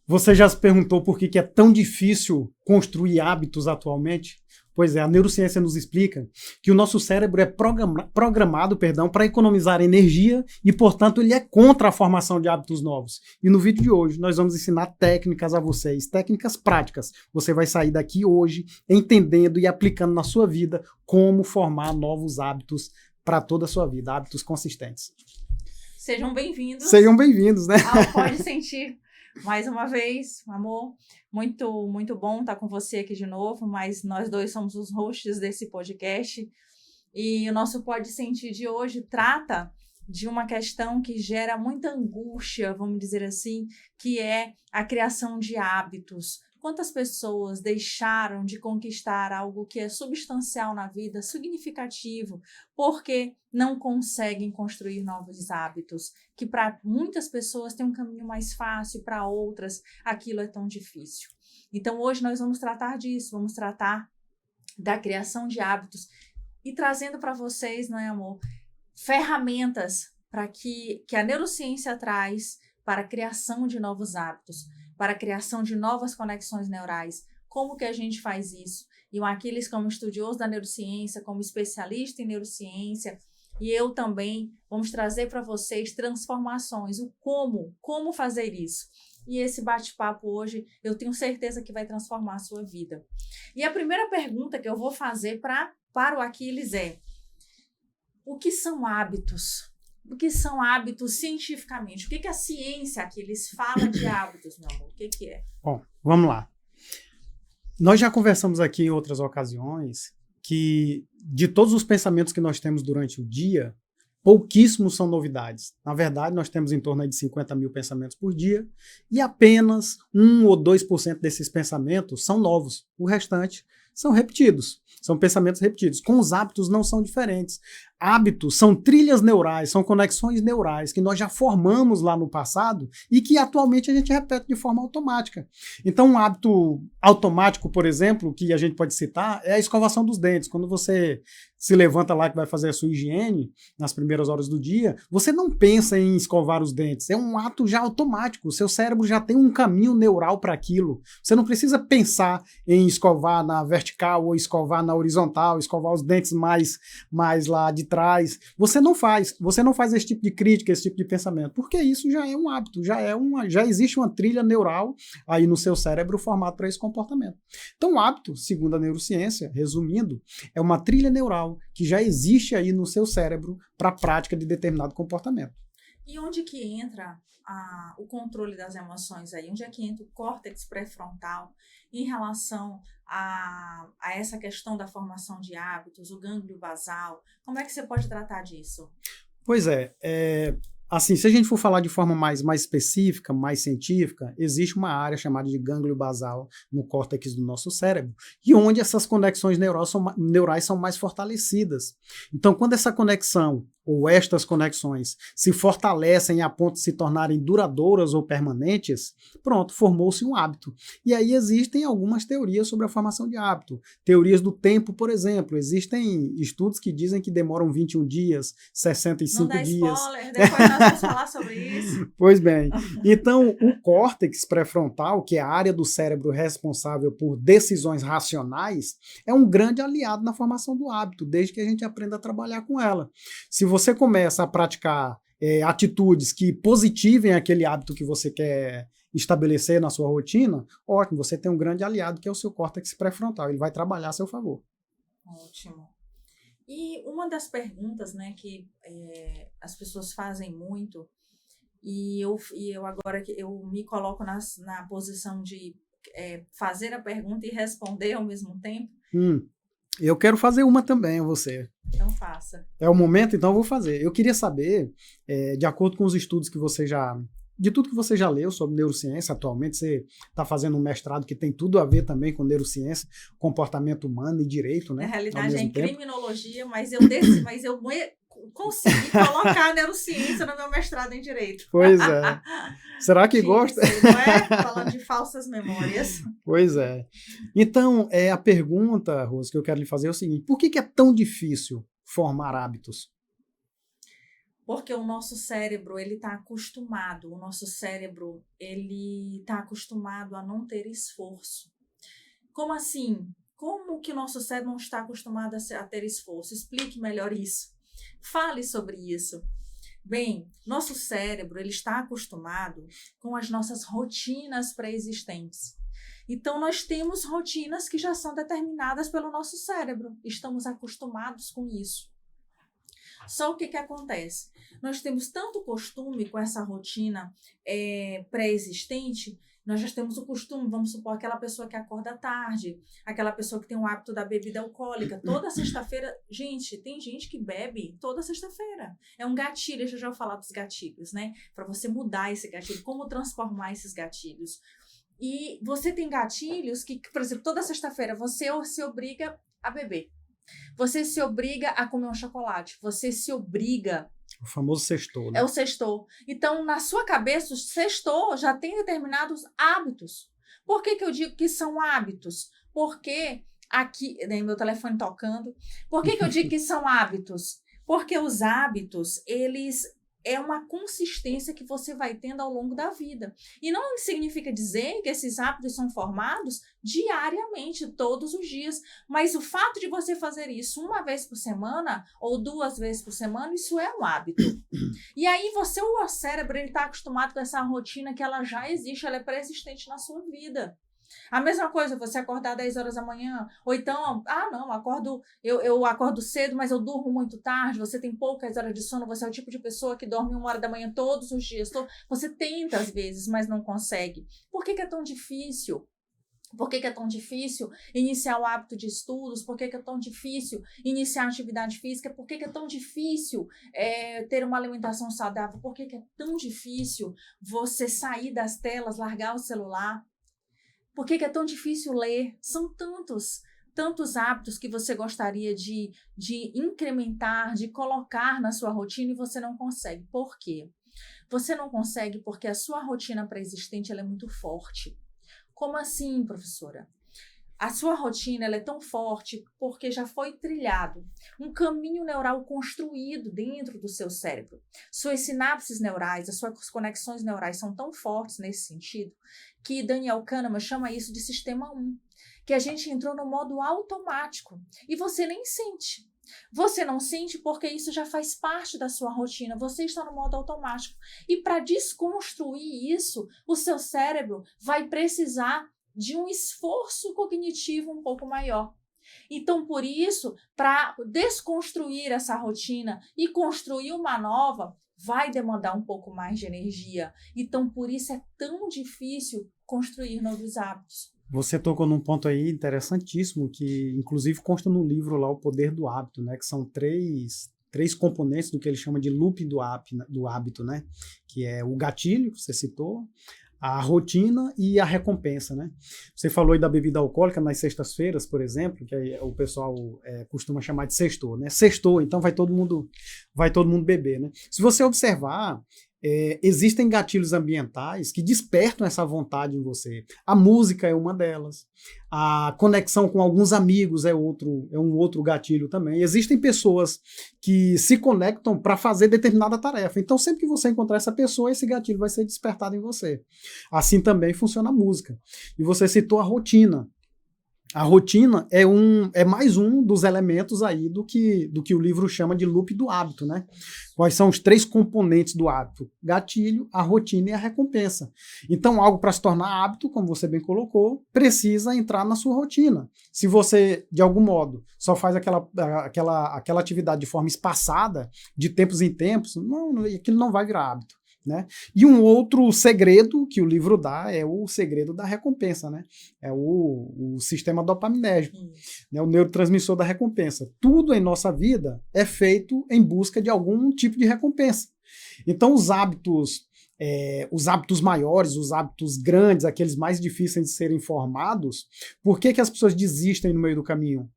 Você já se perguntou por que é tão difícil construir hábitos atualmente? Pois é, a neurociência nos explica que o nosso cérebro é programado para economizar energia e, portanto, ele é contra a formação de hábitos novos. E no vídeo de hoje nós vamos ensinar técnicas a vocês, técnicas práticas. Você vai sair daqui hoje entendendo e aplicando na sua vida como formar novos hábitos para toda a sua vida, hábitos consistentes. Sejam bem-vindos. Sejam bem-vindos, né? Ao Pode Sentir. Mais uma vez, amor, muito bom estar com você aqui de novo, mas nós dois somos os hosts desse podcast e o nosso Pode Sentir de hoje trata de uma questão que gera muita angústia, vamos dizer assim, que é a criação de hábitos. Quantas pessoas deixaram de conquistar algo que é substancial na vida, significativo, porque não conseguem construir novos hábitos, que para muitas pessoas tem um caminho mais fácil, para outras aquilo é tão difícil. Então hoje nós vamos tratar disso, vamos tratar da criação de hábitos e trazendo para vocês, não é, amor, ferramentas para que a neurociência traz para a criação de novos hábitos, para a criação de novas conexões neurais. Como que a gente faz isso? E o Aquiles, como estudioso da neurociência, como especialista em neurociência, e eu também, vamos trazer para vocês transformações, o como fazer isso. E esse bate-papo hoje, eu tenho certeza que vai transformar a sua vida. E a primeira pergunta que eu vou fazer para o Aquiles é: o que são hábitos? O que são hábitos cientificamente? O que a ciência aqui eles fala de hábitos, meu amor? O que é? Bom, vamos lá. Nós já conversamos aqui em outras ocasiões que de todos os pensamentos que nós temos durante o dia, pouquíssimos são novidades. Na verdade, nós temos em torno de 50 mil pensamentos por dia e apenas 1 ou 2% desses pensamentos são novos. O restante são repetidos. São pensamentos repetidos. Com os hábitos não são diferentes. Hábitos são trilhas neurais, são conexões neurais que nós já formamos lá no passado e que atualmente a gente repete de forma automática. Então, um hábito automático, por exemplo, que a gente pode citar, é a escovação dos dentes. Quando você se levanta lá que vai fazer a sua higiene nas primeiras horas do dia, você não pensa em escovar os dentes. É um ato já automático. O seu cérebro já tem um caminho neural para aquilo. Você não precisa pensar em escovar na vertical ou escovar na horizontal, escovar os dentes mais lá de trás. Você não faz esse tipo de crítica, esse tipo de pensamento, porque isso já é um hábito, já existe uma trilha neural aí no seu cérebro formada para esse comportamento. Então, o hábito, segundo a neurociência, resumindo, é uma trilha neural que já existe aí no seu cérebro para a prática de determinado comportamento. E onde que entra o controle das emoções aí? Onde é que entra o córtex pré-frontal em relação a essa questão da formação de hábitos, o gânglio basal? Como é que você pode tratar disso? Pois assim, se a gente for falar de forma mais específica, mais científica, existe uma área chamada de gânglio basal no córtex do nosso cérebro, e onde essas conexões neurais são mais fortalecidas. Então, quando essa conexão ou estas conexões se fortalecem a ponto de se tornarem duradouras ou permanentes, pronto, formou-se um hábito. E aí existem algumas teorias sobre a formação de hábito. Teorias do tempo, por exemplo. Existem estudos que dizem que demoram 21 dias, 65 dias. Não dá spoiler, depois nós vamos falar sobre isso. Pois bem. Então, o córtex pré-frontal, que é a área do cérebro responsável por decisões racionais, é um grande aliado na formação do hábito, desde que a gente aprenda a trabalhar com ela. Se você começa a praticar atitudes que positivem aquele hábito que você quer estabelecer na sua rotina, ótimo, você tem um grande aliado que é o seu córtex pré-frontal, ele vai trabalhar a seu favor. Ótimo. E uma das perguntas, né, que as pessoas fazem muito, e eu agora eu me coloco na posição de fazer a pergunta e responder ao mesmo tempo. Eu quero fazer uma também a você. Então faça. É o momento, então eu vou fazer. Eu queria saber, de acordo com os estudos que de tudo que você já leu sobre neurociência, atualmente você está fazendo um mestrado que tem tudo a ver também com neurociência, comportamento humano e direito, né? Na realidade é em criminologia, mas eu consegui colocar a neurociência no meu mestrado em direito. Pois é. Será que gosta? Não é? Falando de falsas memórias. Pois é. Então, a pergunta, Rose, que eu quero lhe fazer é o seguinte: por que é tão difícil formar hábitos? Porque o nosso cérebro, ele está acostumado, a não ter esforço. Como assim? Como que o nosso cérebro não está acostumado a ter esforço? Explique melhor isso. Fale sobre isso. Bem, nosso cérebro, ele está acostumado com as nossas rotinas pré-existentes. Então, nós temos rotinas que já são determinadas pelo nosso cérebro. Estamos acostumados com isso. Só o que acontece? Nós temos tanto costume com essa rotina pré-existente. Nós já temos o costume, vamos supor, aquela pessoa que acorda tarde, aquela pessoa que tem o hábito da bebida alcoólica. Toda sexta-feira, gente, tem gente que bebe toda sexta-feira. É um gatilho, deixa eu já falar dos gatilhos, né? Para você mudar esse gatilho, como transformar esses gatilhos. E você tem gatilhos que, por exemplo, toda sexta-feira você se obriga a beber. Você se obriga a comer um chocolate. Você se obriga. O famoso sextou, né? É o sextou. Então, na sua cabeça, o sextou já tem determinados hábitos. Por que eu digo que são hábitos? Porque aqui, né, meu telefone tocando. Por que eu digo que são hábitos? Porque os hábitos, eles é uma consistência que você vai tendo ao longo da vida. E não significa dizer que esses hábitos são formados diariamente, todos os dias. Mas o fato de você fazer isso uma vez por semana ou 2 vezes por semana, isso é um hábito. E aí o cérebro está acostumado com essa rotina que ela já existe, ela é pré-existente na sua vida. A mesma coisa, você acordar 10 horas da manhã, ou então, eu acordo cedo, mas eu durmo muito tarde, você tem poucas horas de sono, você é o tipo de pessoa que dorme 1 hora da manhã todos os dias, você tenta às vezes, mas não consegue. Por que é tão difícil? Por que é tão difícil iniciar o hábito de estudos? Por que é tão difícil iniciar a atividade física? Por que é tão difícil ter uma alimentação saudável? Por que é tão difícil você sair das telas, largar o celular? Por que é tão difícil ler? São tantos hábitos que você gostaria de incrementar, de colocar na sua rotina e você não consegue. Por quê? Você não consegue porque a sua rotina pré-existente ela é muito forte. Como assim, professora? A sua rotina ela é tão forte porque já foi trilhado um caminho neural construído dentro do seu cérebro. Suas sinapses neurais, as suas conexões neurais são tão fortes nesse sentido que Daniel Kahneman chama isso de sistema 1, que a gente entrou no modo automático e você nem sente. Você não sente porque isso já faz parte da sua rotina, você está no modo automático. E para desconstruir isso, o seu cérebro vai precisar de um esforço cognitivo um pouco maior. Então, por isso, para desconstruir essa rotina e construir uma nova, vai demandar um pouco mais de energia. Então, por isso é tão difícil construir novos hábitos. Você tocou num ponto aí interessantíssimo, que inclusive consta no livro lá, O Poder do Hábito, né? Que são três componentes do que ele chama de loop do hábito, né? Que é o gatilho, que você citou, a rotina e a recompensa, né? Você falou aí da bebida alcoólica nas sextas-feiras, por exemplo, que aí o pessoal costuma chamar de sextou, né? Sextou, então vai todo mundo beber, né? Se você observar, existem gatilhos ambientais que despertam essa vontade em você. A música é uma delas. A conexão com alguns amigos é um outro gatilho também. Existem pessoas que se conectam para fazer determinada tarefa. Então, sempre que você encontrar essa pessoa, esse gatilho vai ser despertado em você. Assim também funciona a música. E você citou a rotina. A rotina é mais um dos elementos aí do que o livro chama de loop do hábito, né? Quais são os 3 componentes do hábito? Gatilho, a rotina e a recompensa. Então, algo para se tornar hábito, como você bem colocou, precisa entrar na sua rotina. Se você, de algum modo, só faz aquela atividade de forma espaçada, de tempos em tempos, aquilo não vai virar hábito. Né? E um outro segredo que o livro dá é o segredo da recompensa, né? É o sistema dopaminérgico, né? O neurotransmissor da recompensa. Tudo em nossa vida é feito em busca de algum tipo de recompensa. Então os hábitos maiores, os hábitos grandes, aqueles mais difíceis de serem formados, por que as pessoas desistem no meio do caminho?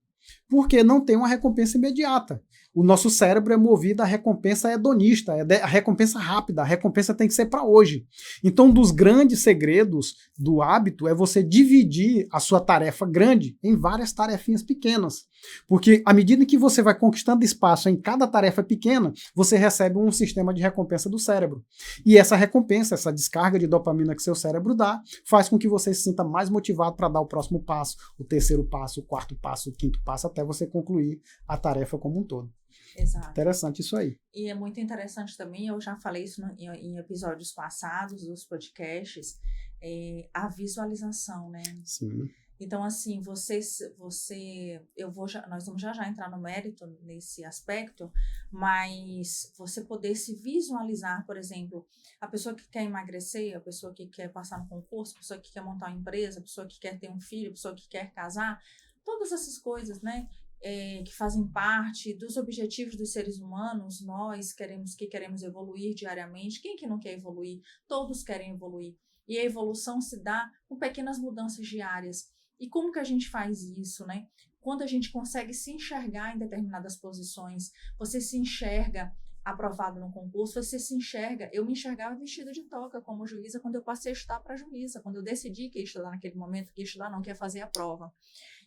Porque não tem uma recompensa imediata. O nosso cérebro é movido à recompensa hedonista, a recompensa rápida, a recompensa tem que ser para hoje. Então, um dos grandes segredos do hábito é você dividir a sua tarefa grande em várias tarefinhas pequenas. Porque à medida que você vai conquistando espaço em cada tarefa pequena, você recebe um sistema de recompensa do cérebro. E essa recompensa, essa descarga de dopamina que seu cérebro dá, faz com que você se sinta mais motivado para dar o próximo passo, o terceiro passo, o quarto passo, o quinto passo, até você concluir a tarefa como um todo. Exato. Interessante isso aí. E é muito interessante também, eu já falei isso em episódios passados dos podcasts, a visualização, né? Sim. Então, assim, nós vamos já entrar no mérito nesse aspecto, mas você poder se visualizar, por exemplo, a pessoa que quer emagrecer, a pessoa que quer passar no concurso, a pessoa que quer montar uma empresa, a pessoa que quer ter um filho, a pessoa que quer casar, todas essas coisas, né, que fazem parte dos objetivos dos seres humanos, nós queremos evoluir diariamente. Quem que não quer evoluir? Todos querem evoluir. E a evolução se dá com pequenas mudanças diárias. E como que a gente faz isso, né? Quando a gente consegue se enxergar em determinadas posições, você se enxerga aprovado no concurso, você se enxerga, eu me enxergava vestida de toga como juíza quando eu passei a estudar para juíza, quando eu decidi que ia estudar naquele momento, que ia estudar não, que ia fazer a prova.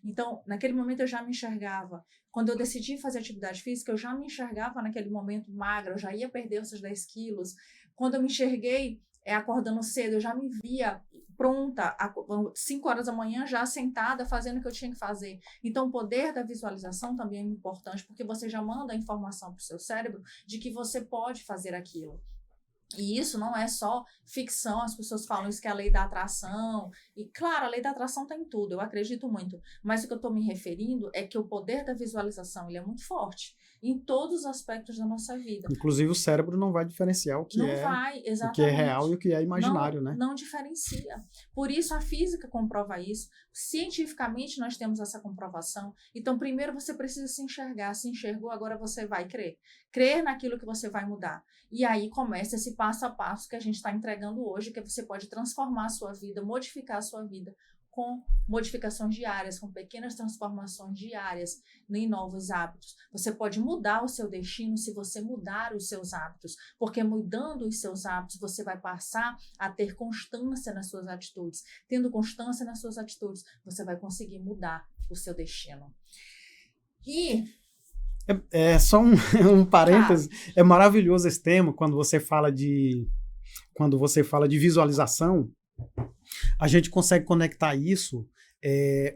Então, naquele momento eu já me enxergava. Quando eu decidi fazer atividade física, eu já me enxergava naquele momento magra, eu já ia perder os 10 quilos. Quando eu me enxerguei acordando cedo, eu já me via pronta, 5 horas da manhã, já sentada, fazendo o que eu tinha que fazer. Então, o poder da visualização também é importante, porque você já manda a informação para o seu cérebro de que você pode fazer aquilo. E isso não é só ficção, as pessoas falam isso que é a lei da atração. E, claro, a lei da atração está em tudo, eu acredito muito. Mas o que eu estou me referindo é que o poder da visualização ele é muito forte em todos os aspectos da nossa vida. Inclusive, o cérebro não vai diferenciar o que não vai, exatamente. O que é real e o que é imaginário, né? Não diferencia. Por isso, a física comprova isso. Cientificamente, nós temos essa comprovação. Então, primeiro você precisa se enxergar. Se enxergou, agora você vai crer. Crer naquilo que você vai mudar. E aí começa esse passo a passo que a gente está entregando hoje, que você pode transformar a sua vida, modificar a sua vida com modificações diárias, com pequenas transformações diárias em novos hábitos. Você pode mudar o seu destino se você mudar os seus hábitos, porque mudando os seus hábitos, você vai passar a ter constância nas suas atitudes. Tendo constância nas suas atitudes, você vai conseguir mudar o seu destino. E só um parêntese, é maravilhoso esse tema quando você fala de visualização, a gente consegue conectar isso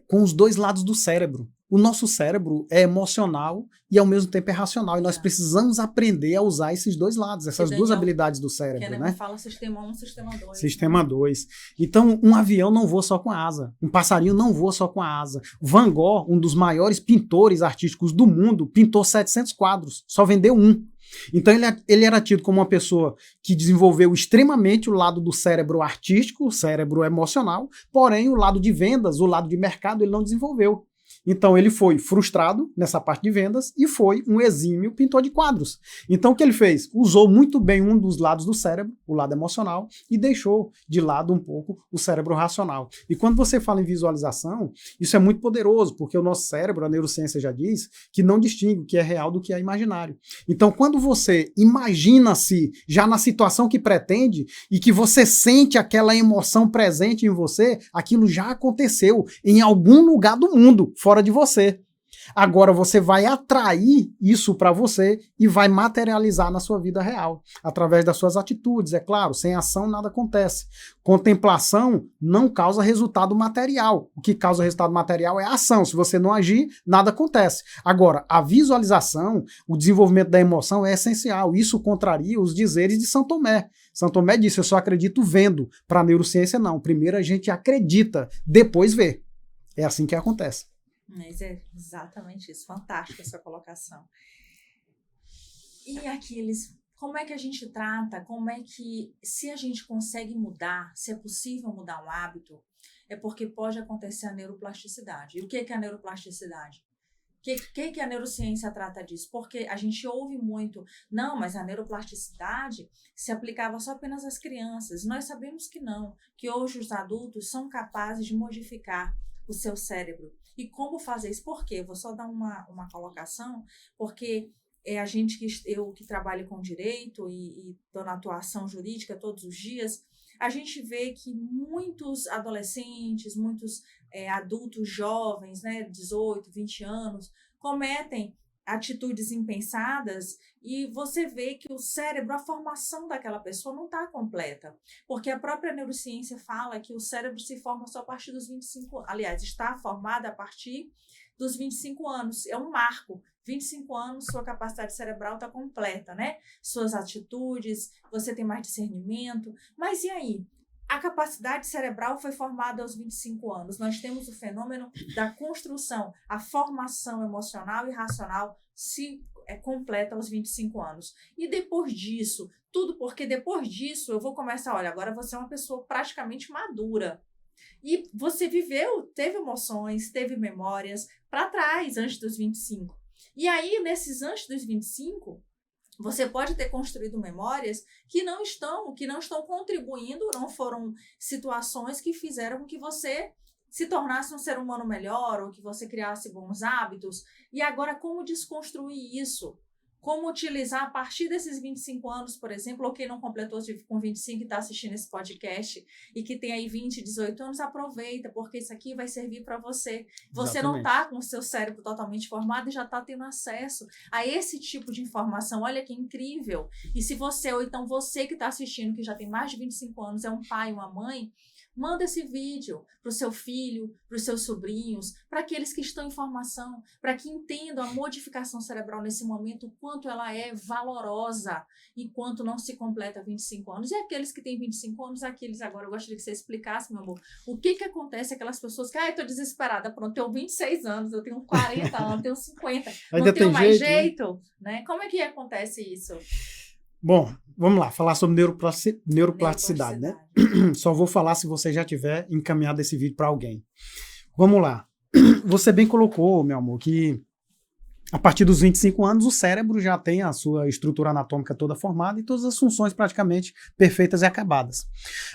com os dois lados do cérebro. O nosso cérebro é emocional e ao mesmo tempo é racional, e nós precisamos aprender a usar esses dois lados, essas duas habilidades do cérebro, né? Fala sistema 1, sistema 2. Sistema 2. Então, um avião não voa só com a asa, um passarinho não voa só com a asa. Van Gogh, um dos maiores pintores artísticos do mundo, pintou 700 quadros, só vendeu um. Então ele era tido como uma pessoa que desenvolveu extremamente o lado do cérebro artístico, o cérebro emocional, porém o lado de vendas, o lado de mercado ele não desenvolveu. Então ele foi frustrado nessa parte de vendas e foi um exímio pintor de quadros. Então o que ele fez? Usou muito bem um dos lados do cérebro, o lado emocional, e deixou de lado um pouco o cérebro racional. E quando você fala em visualização, isso é muito poderoso, porque o nosso cérebro, a neurociência já diz, que não distingue o que é real do que é imaginário. Então quando você imagina-se já na situação que pretende e que você sente aquela emoção presente em você, aquilo já aconteceu em algum lugar do mundo, fora de você. Agora você vai atrair isso para você e vai materializar na sua vida real, através das suas atitudes, é claro, sem ação nada acontece. Contemplação não causa resultado material. O que causa resultado material é a ação. Se você não agir, nada acontece. Agora, a visualização, o desenvolvimento da emoção é essencial. Isso contraria os dizeres de São Tomé. São Tomé disse, eu só acredito vendo. Para a neurociência, não. Primeiro a gente acredita, depois vê. É assim que acontece. Mas é exatamente isso, fantástica essa colocação. E como é que a gente trata, como é que, se a gente consegue mudar, se é possível mudar um hábito, é porque pode acontecer a neuroplasticidade. E o que é a neuroplasticidade? O que a neurociência trata disso? Porque a gente ouve muito, não, mas a neuroplasticidade se aplicava só apenas às crianças. Nós sabemos que não, que hoje os adultos são capazes de modificar o seu cérebro. E como fazer isso? Por quê? Eu vou só dar uma colocação, porque eu que trabalho com direito e estou na atuação jurídica todos os dias, a gente vê que muitos adolescentes, muitos adultos jovens, né, 18, 20 anos, cometem atitudes impensadas e você vê que o cérebro, a formação daquela pessoa não está completa. Porque a própria neurociência fala que o cérebro se forma só a partir dos 25 anos. Aliás, está formado a partir dos 25 anos. É um marco. 25 anos, sua capacidade cerebral está completa, né? Suas atitudes, você tem mais discernimento. Mas e aí? A capacidade cerebral foi formada aos 25 anos. Nós temos o fenômeno da construção, a formação emocional e racional se completa aos 25 anos. E depois disso, tudo porque depois disso eu vou começar, olha, agora você é uma pessoa praticamente madura. E você viveu, teve emoções, teve memórias para trás, antes dos 25. E aí, nesses antes dos 25, você pode ter construído memórias que não estão contribuindo, não foram situações que fizeram com que você se tornasse um ser humano melhor ou que você criasse bons hábitos. E agora, como desconstruir isso? Como utilizar a partir desses 25 anos, por exemplo, ou quem não completou com 25 e está assistindo esse podcast e que tem aí 20, 18 anos, aproveita, porque isso aqui vai servir para você. Você não está com o seu cérebro totalmente formado e já está tendo acesso a esse tipo de informação. Olha que incrível. E se você, ou então você que está assistindo, que já tem mais de 25 anos, é um pai, uma mãe, manda esse vídeo para o seu filho, para os seus sobrinhos, para aqueles que estão em formação, para que entendam a modificação cerebral nesse momento, o quanto ela é valorosa enquanto não se completa 25 anos. E aqueles que têm 25 anos, aqueles agora, eu gostaria que você explicasse, meu amor, o que acontece aquelas pessoas que, eu estou desesperada, pronto, eu tenho 26 anos, eu tenho 40 anos, eu tenho 50, Ainda não tenho mais jeito, jeito, né? Como é que acontece isso? Bom, vamos lá, falar sobre neuroplasticidade, né? Só vou falar se você já tiver encaminhado esse vídeo para alguém. Vamos lá. Você bem colocou, meu amor, que a partir dos 25 anos o cérebro já tem a sua estrutura anatômica toda formada e todas as funções praticamente perfeitas e acabadas.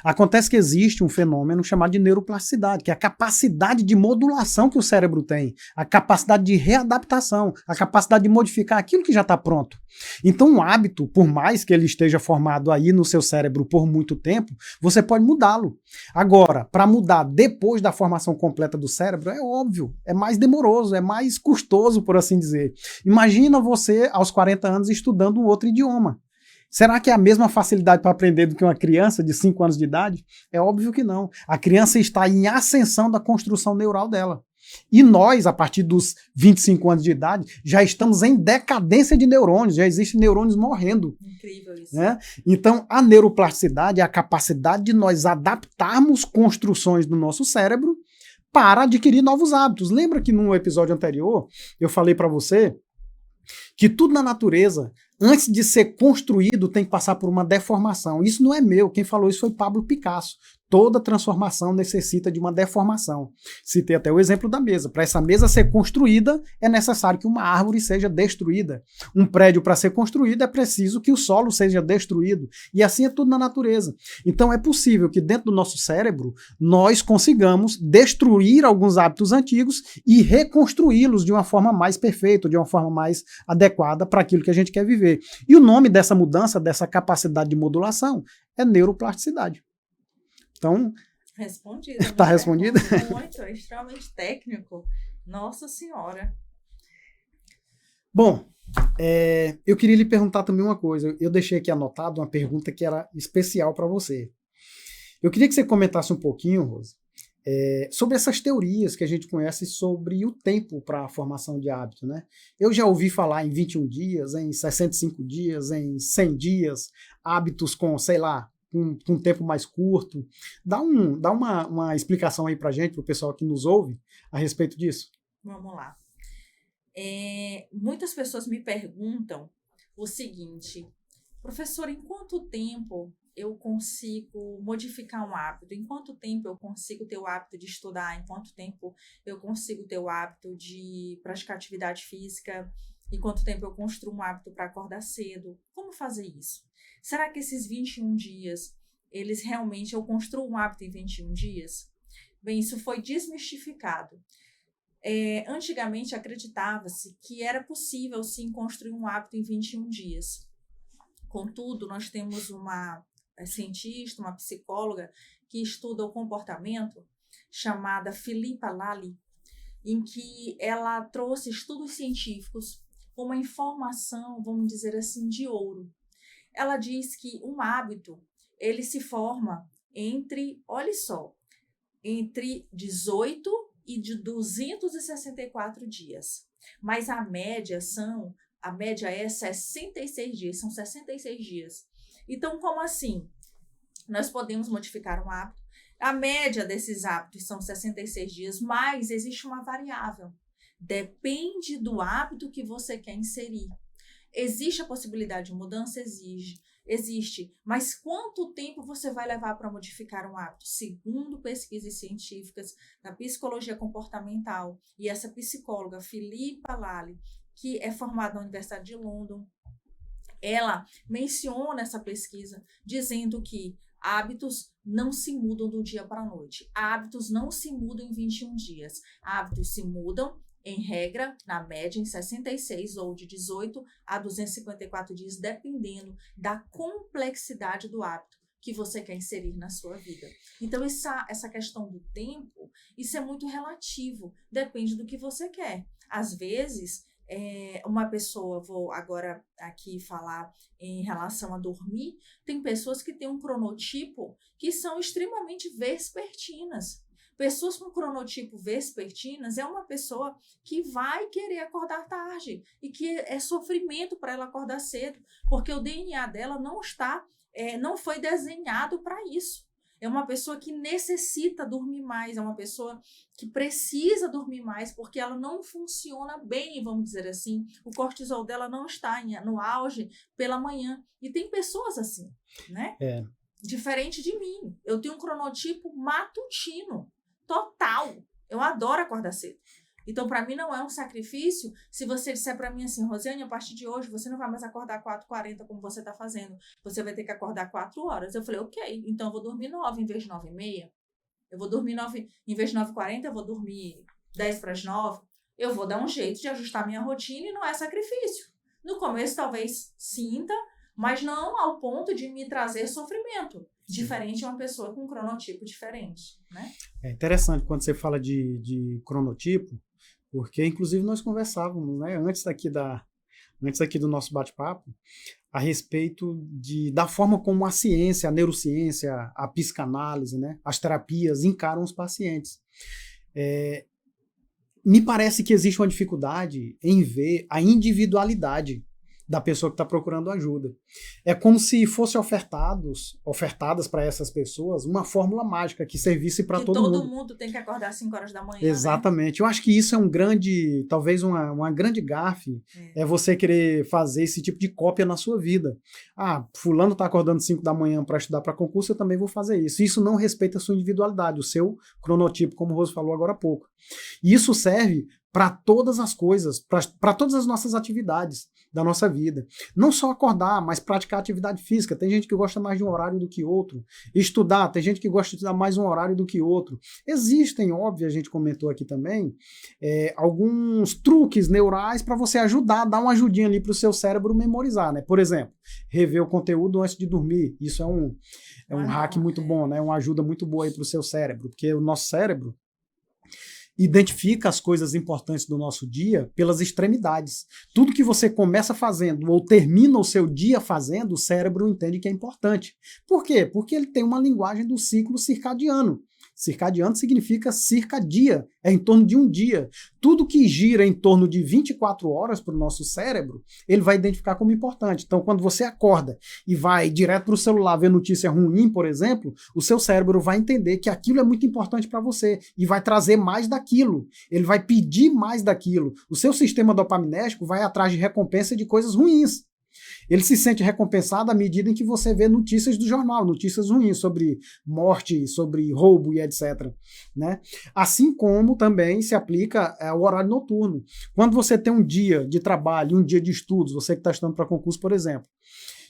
Acontece que existe um fenômeno chamado de neuroplasticidade, que é a capacidade de modulação que o cérebro tem, a capacidade de readaptação, a capacidade de modificar aquilo que já está pronto. Então um hábito, por mais que ele esteja formado aí no seu cérebro por muito tempo, você pode mudá-lo. Agora, para mudar depois da formação completa do cérebro, é óbvio, é mais demoroso, é mais custoso, por assim dizer. Imagina você, aos 40 anos, estudando um outro idioma. Será que é a mesma facilidade para aprender do que uma criança de 5 anos de idade? É óbvio que não. A criança está em ascensão da construção neural dela. E nós, a partir dos 25 anos de idade, já estamos em decadência de neurônios, já existem neurônios morrendo. Incrível isso. Né? Então, a neuroplasticidade é a capacidade de nós adaptarmos construções do nosso cérebro para adquirir novos hábitos. Lembra que no episódio anterior eu falei para você que tudo na natureza, antes de ser construído, tem que passar por uma deformação. Isso não é meu, quem falou isso foi Pablo Picasso. Toda transformação necessita de uma deformação. Citei até o exemplo da mesa. Para essa mesa ser construída, é necessário que uma árvore seja destruída. Um prédio, para ser construído, é preciso que o solo seja destruído. E assim é tudo na natureza. Então é possível que dentro do nosso cérebro, nós consigamos destruir alguns hábitos antigos e reconstruí-los de uma forma mais perfeita, de uma forma mais adequada para aquilo que a gente quer viver. E o nome dessa mudança, dessa capacidade de modulação, é neuroplasticidade. Então, respondido. Está respondido? Muito, é extremamente técnico. Nossa Senhora. Bom, eu queria lhe perguntar também uma coisa. Eu deixei aqui anotado uma pergunta que era especial para você. Eu queria que você comentasse um pouquinho, Rosa, sobre essas teorias que a gente conhece sobre o tempo para a formação de hábito, né? Eu já ouvi falar em 21 dias, em 65 dias, em 100 dias, hábitos com, sei lá, com um tempo mais curto. Dá uma explicação aí pra gente, pro pessoal que nos ouve, a respeito disso. Vamos lá. Muitas pessoas me perguntam o seguinte: professor, em quanto tempo eu consigo modificar um hábito? Em quanto tempo eu consigo ter o hábito de estudar? Em quanto tempo eu consigo ter o hábito de praticar atividade física? Em quanto tempo eu construo um hábito para acordar cedo? Como fazer isso? Será que esses 21 dias, eles realmente, eu construo um hábito em 21 dias? Bem, isso foi desmistificado. Antigamente acreditava-se que era possível, sim, construir um hábito em 21 dias. Contudo, nós temos uma cientista, uma psicóloga que estuda o comportamento, chamada Philippa Lally, em que ela trouxe estudos científicos com uma informação, vamos dizer assim, de ouro. Ela diz que um hábito, ele se forma olha só, entre 18 e de 264 dias. Mas a média é 66 dias, são 66 dias. Então, como assim? Nós podemos modificar um hábito. A média desses hábitos são 66 dias, mas existe uma variável. Depende do hábito que você quer inserir. Existe a possibilidade de mudança? Existe. Mas quanto tempo você vai levar para modificar um hábito? Segundo pesquisas científicas da psicologia comportamental, e essa psicóloga, Philippa Lally, que é formada na Universidade de London, ela menciona essa pesquisa dizendo que hábitos não se mudam do dia para a noite. Hábitos não se mudam em 21 dias. Hábitos se mudam, em regra, na média, em 66 ou de 18 a 254 dias, dependendo da complexidade do hábito que você quer inserir na sua vida. Então, essa questão do tempo, isso é muito relativo, depende do que você quer. Às vezes, uma pessoa, vou agora aqui falar em relação a dormir, tem pessoas que têm um cronotipo que são extremamente vespertinas. Pessoas com cronotipo vespertinas é uma pessoa que vai querer acordar tarde e que é sofrimento para ela acordar cedo, porque o DNA dela não foi desenhado para isso. É uma pessoa que necessita dormir mais, é uma pessoa que precisa dormir mais porque ela não funciona bem, vamos dizer assim. O cortisol dela não está no auge pela manhã. E tem pessoas assim, né? Diferente de mim. Eu tenho um cronotipo matutino, total. Eu adoro acordar cedo. Então, para mim, não é um sacrifício se você disser para mim assim, Rosiane, a partir de hoje, você não vai mais acordar 4h40 como você está fazendo. Você vai ter que acordar 4 horas. Eu falei, ok, então eu vou dormir 9 em vez de 9h30. Eu vou dormir 9, em vez de 9h40, eu vou dormir 10 para as 9. Eu vou dar um jeito de ajustar minha rotina e não é sacrifício. No começo, talvez sinta, mas não ao ponto de me trazer sofrimento. Diferente de uma pessoa com um cronotipo diferente, né? É interessante quando você fala de cronotipo, porque inclusive nós conversávamos, né, antes aqui do nosso bate-papo, a respeito da forma como a ciência, a neurociência, a psicanálise, né, as terapias encaram os pacientes. Me parece que existe uma dificuldade em ver a individualidade da pessoa que está procurando ajuda. É como se fosse ofertadas para essas pessoas uma fórmula mágica que servisse para todo mundo. Todo mundo tem que acordar às 5 horas da manhã, exatamente. Né? Eu acho que isso é talvez uma grande gafe, é você querer fazer esse tipo de cópia na sua vida. Fulano está acordando 5 da manhã para estudar para concurso, eu também vou fazer isso. Isso não respeita a sua individualidade, o seu cronotipo, como o Rose falou agora há pouco. E isso serve para todas as coisas, para todas as nossas atividades da nossa vida. Não só acordar, mas praticar atividade física. Tem gente que gosta mais de um horário do que outro. Estudar, tem gente que gosta de estudar mais um horário do que outro. Existem, óbvio, a gente comentou aqui também, alguns truques neurais para você ajudar, dar uma ajudinha ali para o seu cérebro memorizar, né? Por exemplo, rever o conteúdo antes de dormir. Isso é um hack muito bom, né? Uma ajuda muito boa aí para o seu cérebro, porque o nosso cérebro identifica as coisas importantes do nosso dia pelas extremidades. Tudo que você começa fazendo ou termina o seu dia fazendo, o cérebro entende que é importante. Por quê? Porque ele tem uma linguagem do ciclo circadiano. Circadiano significa circadia, é em torno de um dia. Tudo que gira em torno de 24 horas para o nosso cérebro, ele vai identificar como importante. Então, quando você acorda e vai direto para o celular ver notícia ruim, por exemplo, o seu cérebro vai entender que aquilo é muito importante para você e vai trazer mais daquilo. Ele vai pedir mais daquilo. O seu sistema dopaminérgico vai atrás de recompensa de coisas ruins. Ele se sente recompensado à medida em que você vê notícias do jornal, notícias ruins sobre morte, sobre roubo e etc. Né? Assim como também se aplica ao horário noturno. Quando você tem um dia de trabalho, um dia de estudos, você que está estudando para concurso, por exemplo,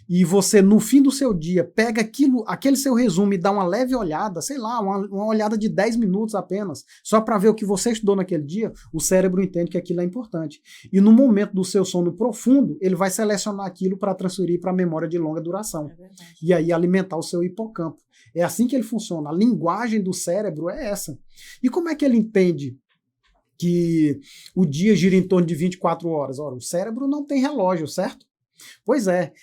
e você, no fim do seu dia, pega aquele seu resumo e dá uma leve olhada, sei lá, uma olhada de 10 minutos apenas, só para ver o que você estudou naquele dia, o cérebro entende que aquilo é importante. E no momento do seu sono profundo, ele vai selecionar aquilo para transferir para a memória de longa duração. E aí alimentar o seu hipocampo. É assim que ele funciona. A linguagem do cérebro é essa. E como é que ele entende que o dia gira em torno de 24 horas? Ora, o cérebro não tem relógio, certo? Pois é.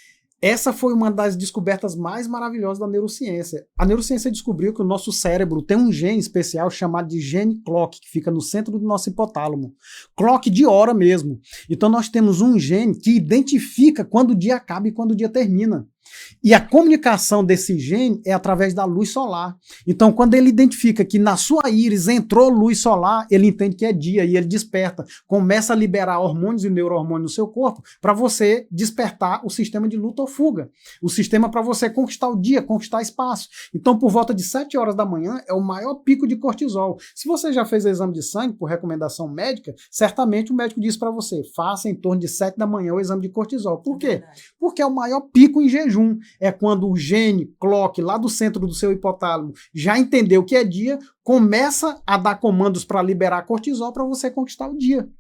Essa foi uma das descobertas mais maravilhosas da neurociência. A neurociência descobriu que o nosso cérebro tem um gene especial chamado de gene clock, que fica no centro do nosso hipotálamo. Clock de hora mesmo. Então nós temos um gene que identifica quando o dia acaba e quando o dia termina. E a comunicação desse gene é através da luz solar. Então, quando ele identifica que na sua íris entrou luz solar, ele entende que é dia e ele desperta. Começa a liberar hormônios e neurohormônios no seu corpo para você despertar o sistema de luta ou fuga. O sistema para você conquistar o dia, conquistar espaço. Então, por volta de 7 horas da manhã, é o maior pico de cortisol. Se você já fez exame de sangue por recomendação médica, certamente o médico disse para você, faça em torno de 7 da manhã o exame de cortisol. Por quê? Porque é o maior pico em jejum. É quando o gene clock lá do centro do seu hipotálamo já entendeu que é dia, começa a dar comandos para liberar cortisol para você conquistar o dia.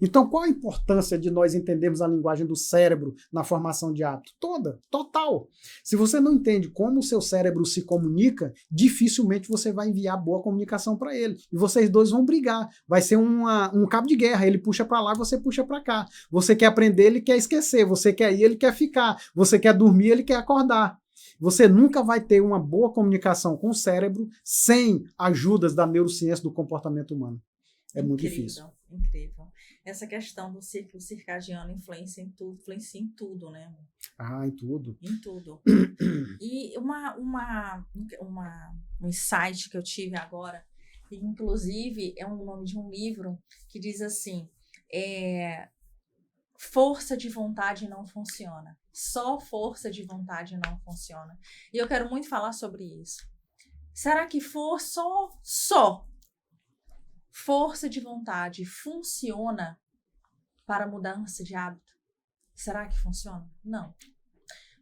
Então, qual a importância de nós entendermos a linguagem do cérebro na formação de hábito? Toda, total. Se você não entende como o seu cérebro se comunica, dificilmente você vai enviar boa comunicação para ele. E vocês dois vão brigar. Vai ser um cabo de guerra. Ele puxa para lá, você puxa para cá. Você quer aprender, ele quer esquecer. Você quer ir, ele quer ficar. Você quer dormir, ele quer acordar. Você nunca vai ter uma boa comunicação com o cérebro sem ajudas da neurociência do comportamento humano. É muito difícil. Incrível. Essa questão do ciclo circadiano influencia em tudo, né? Ah, em tudo. Em tudo. E um insight que eu tive agora, que inclusive é um nome de um livro, que diz assim, força de vontade não funciona. Só força de vontade não funciona. E eu quero muito falar sobre isso. Será que só força de vontade funciona para mudança de hábito? Será que funciona? Não.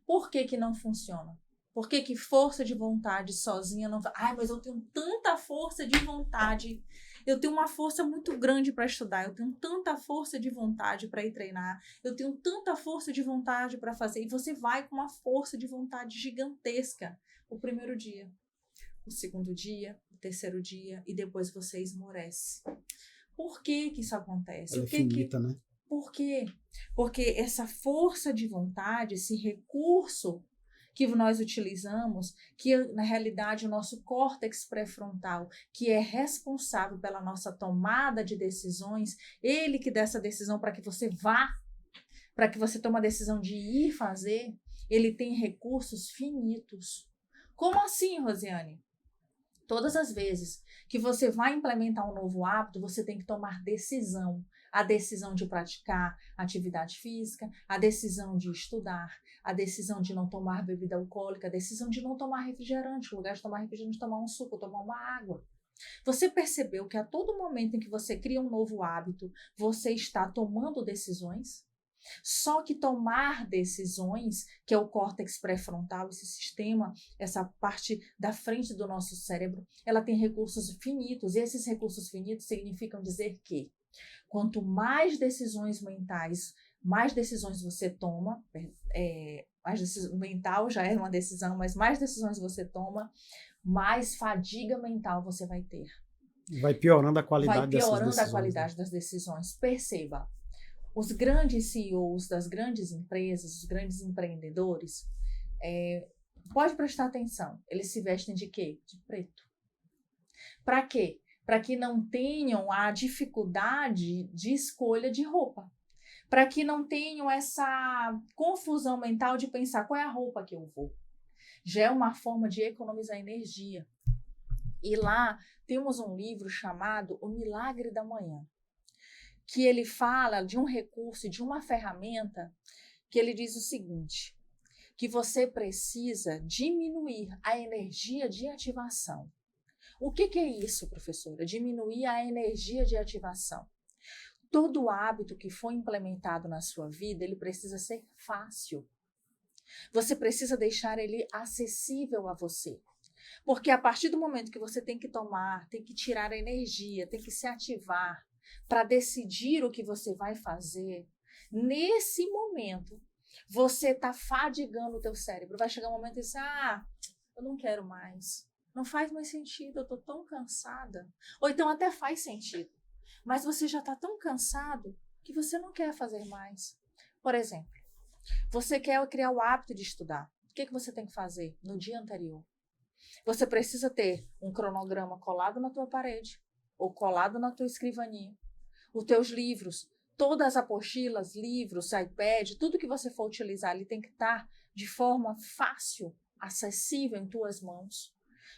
Por que não funciona? Por que força de vontade sozinha não... mas eu tenho tanta força de vontade. Eu tenho uma força muito grande para estudar. Eu tenho tanta força de vontade para ir treinar. Eu tenho tanta força de vontade para fazer. E você vai com uma força de vontade gigantesca o primeiro dia, o segundo dia, o terceiro dia, e depois você esmorece. Por que isso acontece? Ela é finita, né? Por quê? Porque essa força de vontade, esse recurso que nós utilizamos, que na realidade o nosso córtex pré-frontal, que é responsável pela nossa tomada de decisões, ele que dá essa decisão para que você vá, para que você tome a decisão de ir fazer, ele tem recursos finitos. Como assim, Rosiane? Todas as vezes que você vai implementar um novo hábito, você tem que tomar decisão. A decisão de praticar atividade física, a decisão de estudar, a decisão de não tomar bebida alcoólica, a decisão de não tomar refrigerante, no lugar de tomar refrigerante, tomar um suco, tomar uma água. Você percebeu que a todo momento em que você cria um novo hábito, você está tomando decisões? Só que tomar decisões, que é o córtex pré-frontal, esse sistema, essa parte da frente do nosso cérebro, ela tem recursos finitos, e esses recursos finitos significam dizer que quanto mais decisões mentais, mais decisões você toma, mental já é uma decisão, mas mais decisões você toma, mais fadiga mental você vai ter. Vai piorando a qualidade dessas decisões. Vai piorando a qualidade das decisões. Perceba, os grandes CEOs das grandes empresas, os grandes empreendedores, pode prestar atenção, eles se vestem de quê? De preto. Para quê? Para que não tenham a dificuldade de escolha de roupa. Para que não tenham essa confusão mental de pensar qual é a roupa que eu vou. Já é uma forma de economizar energia. E lá temos um livro chamado O Milagre da Manhã, que ele fala de um recurso, de uma ferramenta, que ele diz o seguinte, que você precisa diminuir a energia de ativação. O que é isso, professora? Diminuir a energia de ativação. Todo hábito que for implementado na sua vida, ele precisa ser fácil. Você precisa deixar ele acessível a você. Porque a partir do momento que você tem que tomar, tem que tirar a energia, tem que se ativar para decidir o que você vai fazer, nesse momento, você está fadigando o teu cérebro. Vai chegar um momento e dizer, eu não quero mais. Não faz mais sentido, eu estou tão cansada. Ou então até faz sentido. Mas você já está tão cansado que você não quer fazer mais. Por exemplo, você quer criar o hábito de estudar. O que você tem que fazer no dia anterior? Você precisa ter um cronograma colado na tua parede ou colado na tua escrivaninha. Os teus livros, todas as apostilas, livros, iPad, tudo que você for utilizar ali tem que estar de forma fácil, acessível em tuas mãos,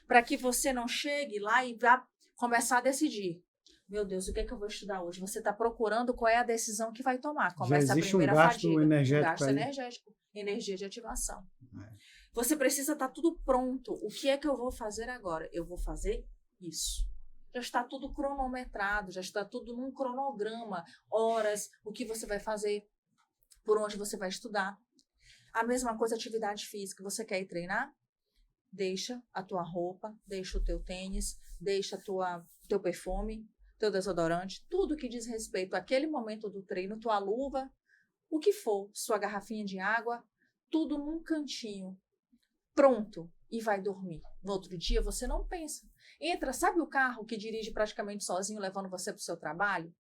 para que você não chegue lá e vá começar a decidir. Meu Deus, o que é que eu vou estudar hoje? Você está procurando qual é a decisão que vai tomar. Começa a primeira fadiga, gasto energético, energia de ativação. Você precisa estar tudo pronto. O que é que eu vou fazer agora? Eu vou fazer isso. Já está tudo cronometrado, já está tudo num cronograma, horas, o que você vai fazer, por onde você vai estudar. A mesma coisa, atividade física. Você quer ir treinar? Deixa a tua roupa, deixa o teu tênis, deixa teu perfume, teu desodorante, tudo que diz respeito àquele momento do treino, tua luva, o que for, sua garrafinha de água, tudo num cantinho, pronto, e vai dormir. No outro dia você não pensa. Entra, sabe o carro que dirige praticamente sozinho, levando você para o seu trabalho?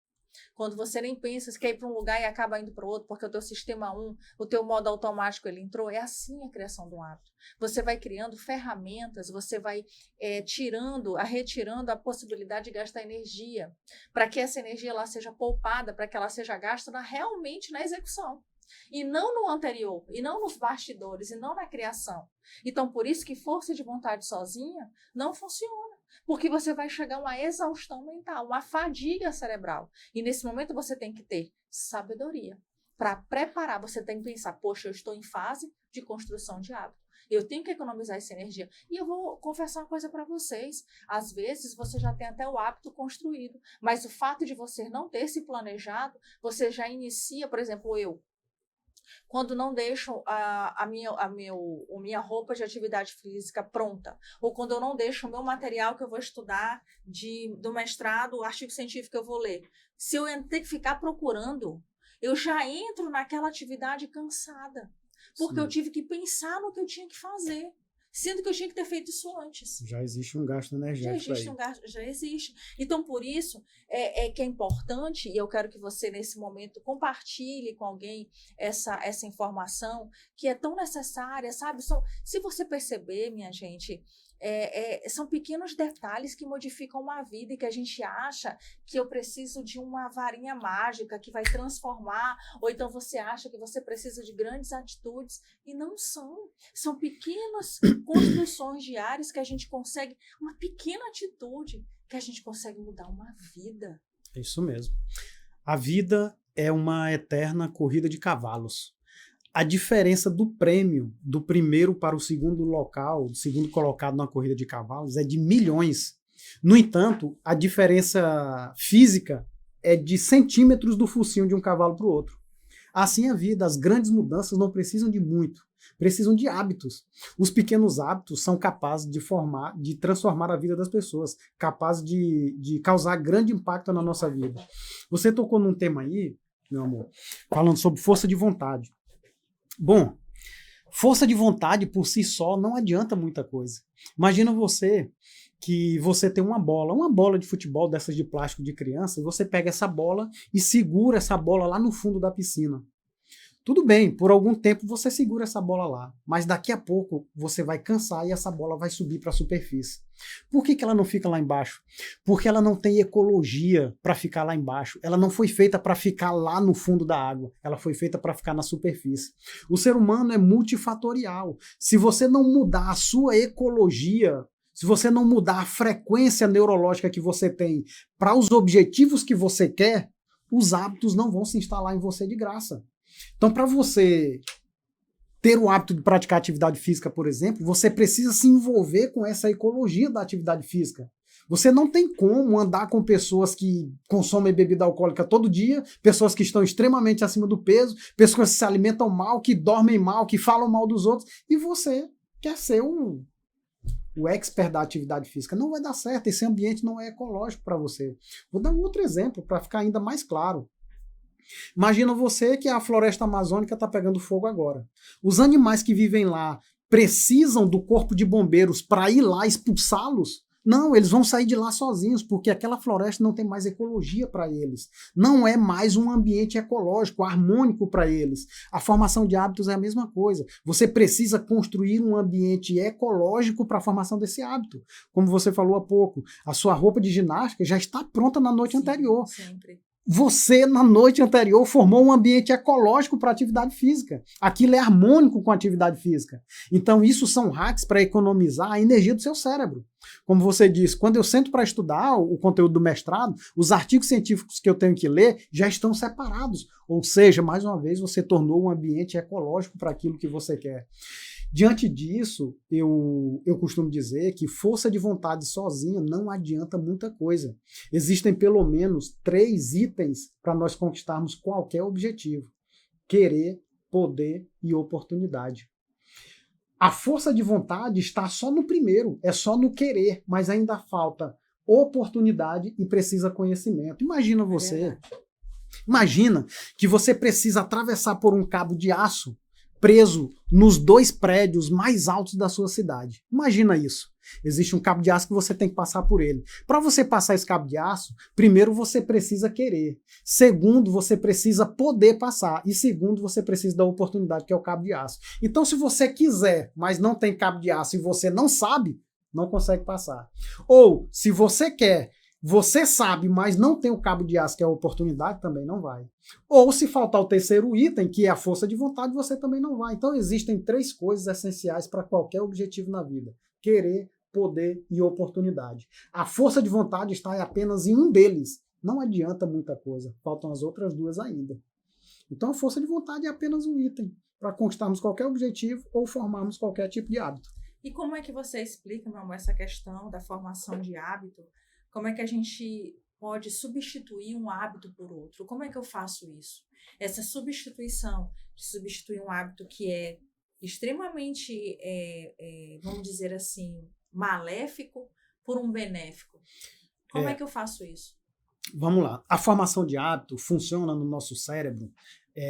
Quando você nem pensa, você quer ir para um lugar e acaba indo para o outro, porque o teu sistema 1, o teu modo automático, ele entrou. É assim a criação do hábito. Você vai criando ferramentas, você vai retirando a possibilidade de gastar energia, para que essa energia lá seja poupada, para que ela seja gasta realmente na execução. E não no anterior, e não nos bastidores, e não na criação. Então, por isso que força de vontade sozinha não funciona. Porque você vai chegar a uma exaustão mental, uma fadiga cerebral. E nesse momento você tem que ter sabedoria. Para preparar, você tem que pensar, poxa, eu estou em fase de construção de hábito. Eu tenho que economizar essa energia. E eu vou confessar uma coisa para vocês. Às vezes você já tem até o hábito construído. Mas o fato de você não ter se planejado, você já inicia, por exemplo, quando não deixo a minha roupa de atividade física pronta, ou quando eu não deixo o meu material que eu vou estudar do mestrado, o artigo científico que eu vou ler. Se eu ter que ficar procurando, eu já entro naquela atividade cansada, porque Sim. Eu tive que pensar no que eu tinha que fazer, sendo que eu tinha que ter feito isso antes. Já existe um gasto energético Já existe. Então, por isso, que é importante, e eu quero que você, nesse momento, compartilhe com alguém essa informação que é tão necessária, sabe? Se você perceber, minha gente, são pequenos detalhes que modificam uma vida e que a gente acha que eu preciso de uma varinha mágica que vai transformar, ou então você acha que você precisa de grandes atitudes, e não são. São pequenas construções diárias que a gente consegue, uma pequena atitude que a gente consegue mudar uma vida. É isso mesmo. A vida é uma eterna corrida de cavalos. A diferença do prêmio do primeiro para o segundo local, do segundo colocado na corrida de cavalos, é de milhões. No entanto, a diferença física é de centímetros do focinho de um cavalo para o outro. Assim a vida, as grandes mudanças não precisam de muito, precisam de hábitos. Os pequenos hábitos são capazes de transformar a vida das pessoas, capazes de causar grande impacto na nossa vida. Você tocou num tema aí, meu amor, falando sobre força de vontade. Bom, força de vontade por si só não adianta muita coisa. Imagina que você tem uma bola de futebol dessas de plástico de criança, e você pega essa bola e segura essa bola lá no fundo da piscina. Tudo bem, por algum tempo você segura essa bola lá, mas daqui a pouco você vai cansar e essa bola vai subir para a superfície. Por que ela não fica lá embaixo? Porque ela não tem ecologia para ficar lá embaixo. Ela não foi feita para ficar lá no fundo da água. Ela foi feita para ficar na superfície. O ser humano é multifatorial. Se você não mudar a sua ecologia, se você não mudar a frequência neurológica que você tem para os objetivos que você quer, os hábitos não vão se instalar em você de graça. Então, para você ter o hábito de praticar atividade física, por exemplo, você precisa se envolver com essa ecologia da atividade física. Você não tem como andar com pessoas que consomem bebida alcoólica todo dia, pessoas que estão extremamente acima do peso, pessoas que se alimentam mal, que dormem mal, que falam mal dos outros, e você quer ser o expert da atividade física. Não vai dar certo, esse ambiente não é ecológico para você. Vou dar um outro exemplo para ficar ainda mais claro. Imagina você que a floresta amazônica está pegando fogo agora. Os animais que vivem lá precisam do corpo de bombeiros para ir lá expulsá-los? Não, eles vão sair de lá sozinhos, porque aquela floresta não tem mais ecologia para eles. Não é mais um ambiente ecológico, harmônico para eles. A formação de hábitos é a mesma coisa. Você precisa construir um ambiente ecológico para a formação desse hábito. Como você falou há pouco, a sua roupa de ginástica já está pronta na noite anterior. Sempre. Você, na noite anterior, formou um ambiente ecológico para a atividade física. Aquilo é harmônico com a atividade física. Então, isso são hacks para economizar a energia do seu cérebro. Como você disse, quando eu sento para estudar o conteúdo do mestrado, os artigos científicos que eu tenho que ler já estão separados. Ou seja, mais uma vez, você tornou um ambiente ecológico para aquilo que você quer. Diante disso, eu costumo dizer que força de vontade sozinha não adianta muita coisa. Existem pelo menos 3 itens para nós conquistarmos qualquer objetivo: querer, poder e oportunidade. A força de vontade está só no primeiro, é só no querer, mas ainda falta oportunidade e precisa conhecimento. Imagina que você precisa atravessar por um cabo de aço preso nos 2 prédios mais altos da sua cidade. Imagina isso. Existe um cabo de aço que você tem que passar por ele. Para você passar esse cabo de aço, primeiro você precisa querer. Segundo, você precisa poder passar. E segundo, você precisa da oportunidade, que é o cabo de aço. Então, se você quiser, mas não tem cabo de aço e você não sabe, não consegue passar. Ou, se você quer, você sabe, mas não tem o cabo de aço, que é a oportunidade, também não vai. Ou se faltar o terceiro item, que é a força de vontade, você também não vai. Então existem 3 coisas essenciais para qualquer objetivo na vida: querer, poder e oportunidade. A força de vontade está apenas em um deles. Não adianta muita coisa, faltam as outras 2 ainda. Então a força de vontade é apenas um item para conquistarmos qualquer objetivo ou formarmos qualquer tipo de hábito. E como é que você explica, meu amor, essa questão da formação de hábito? Como é que a gente pode substituir um hábito por outro? Como é que eu faço isso? Essa substituição, de substituir um hábito que é extremamente, vamos dizer assim, maléfico por um benéfico. Como é que eu faço isso? Vamos lá. A formação de hábito funciona no nosso cérebro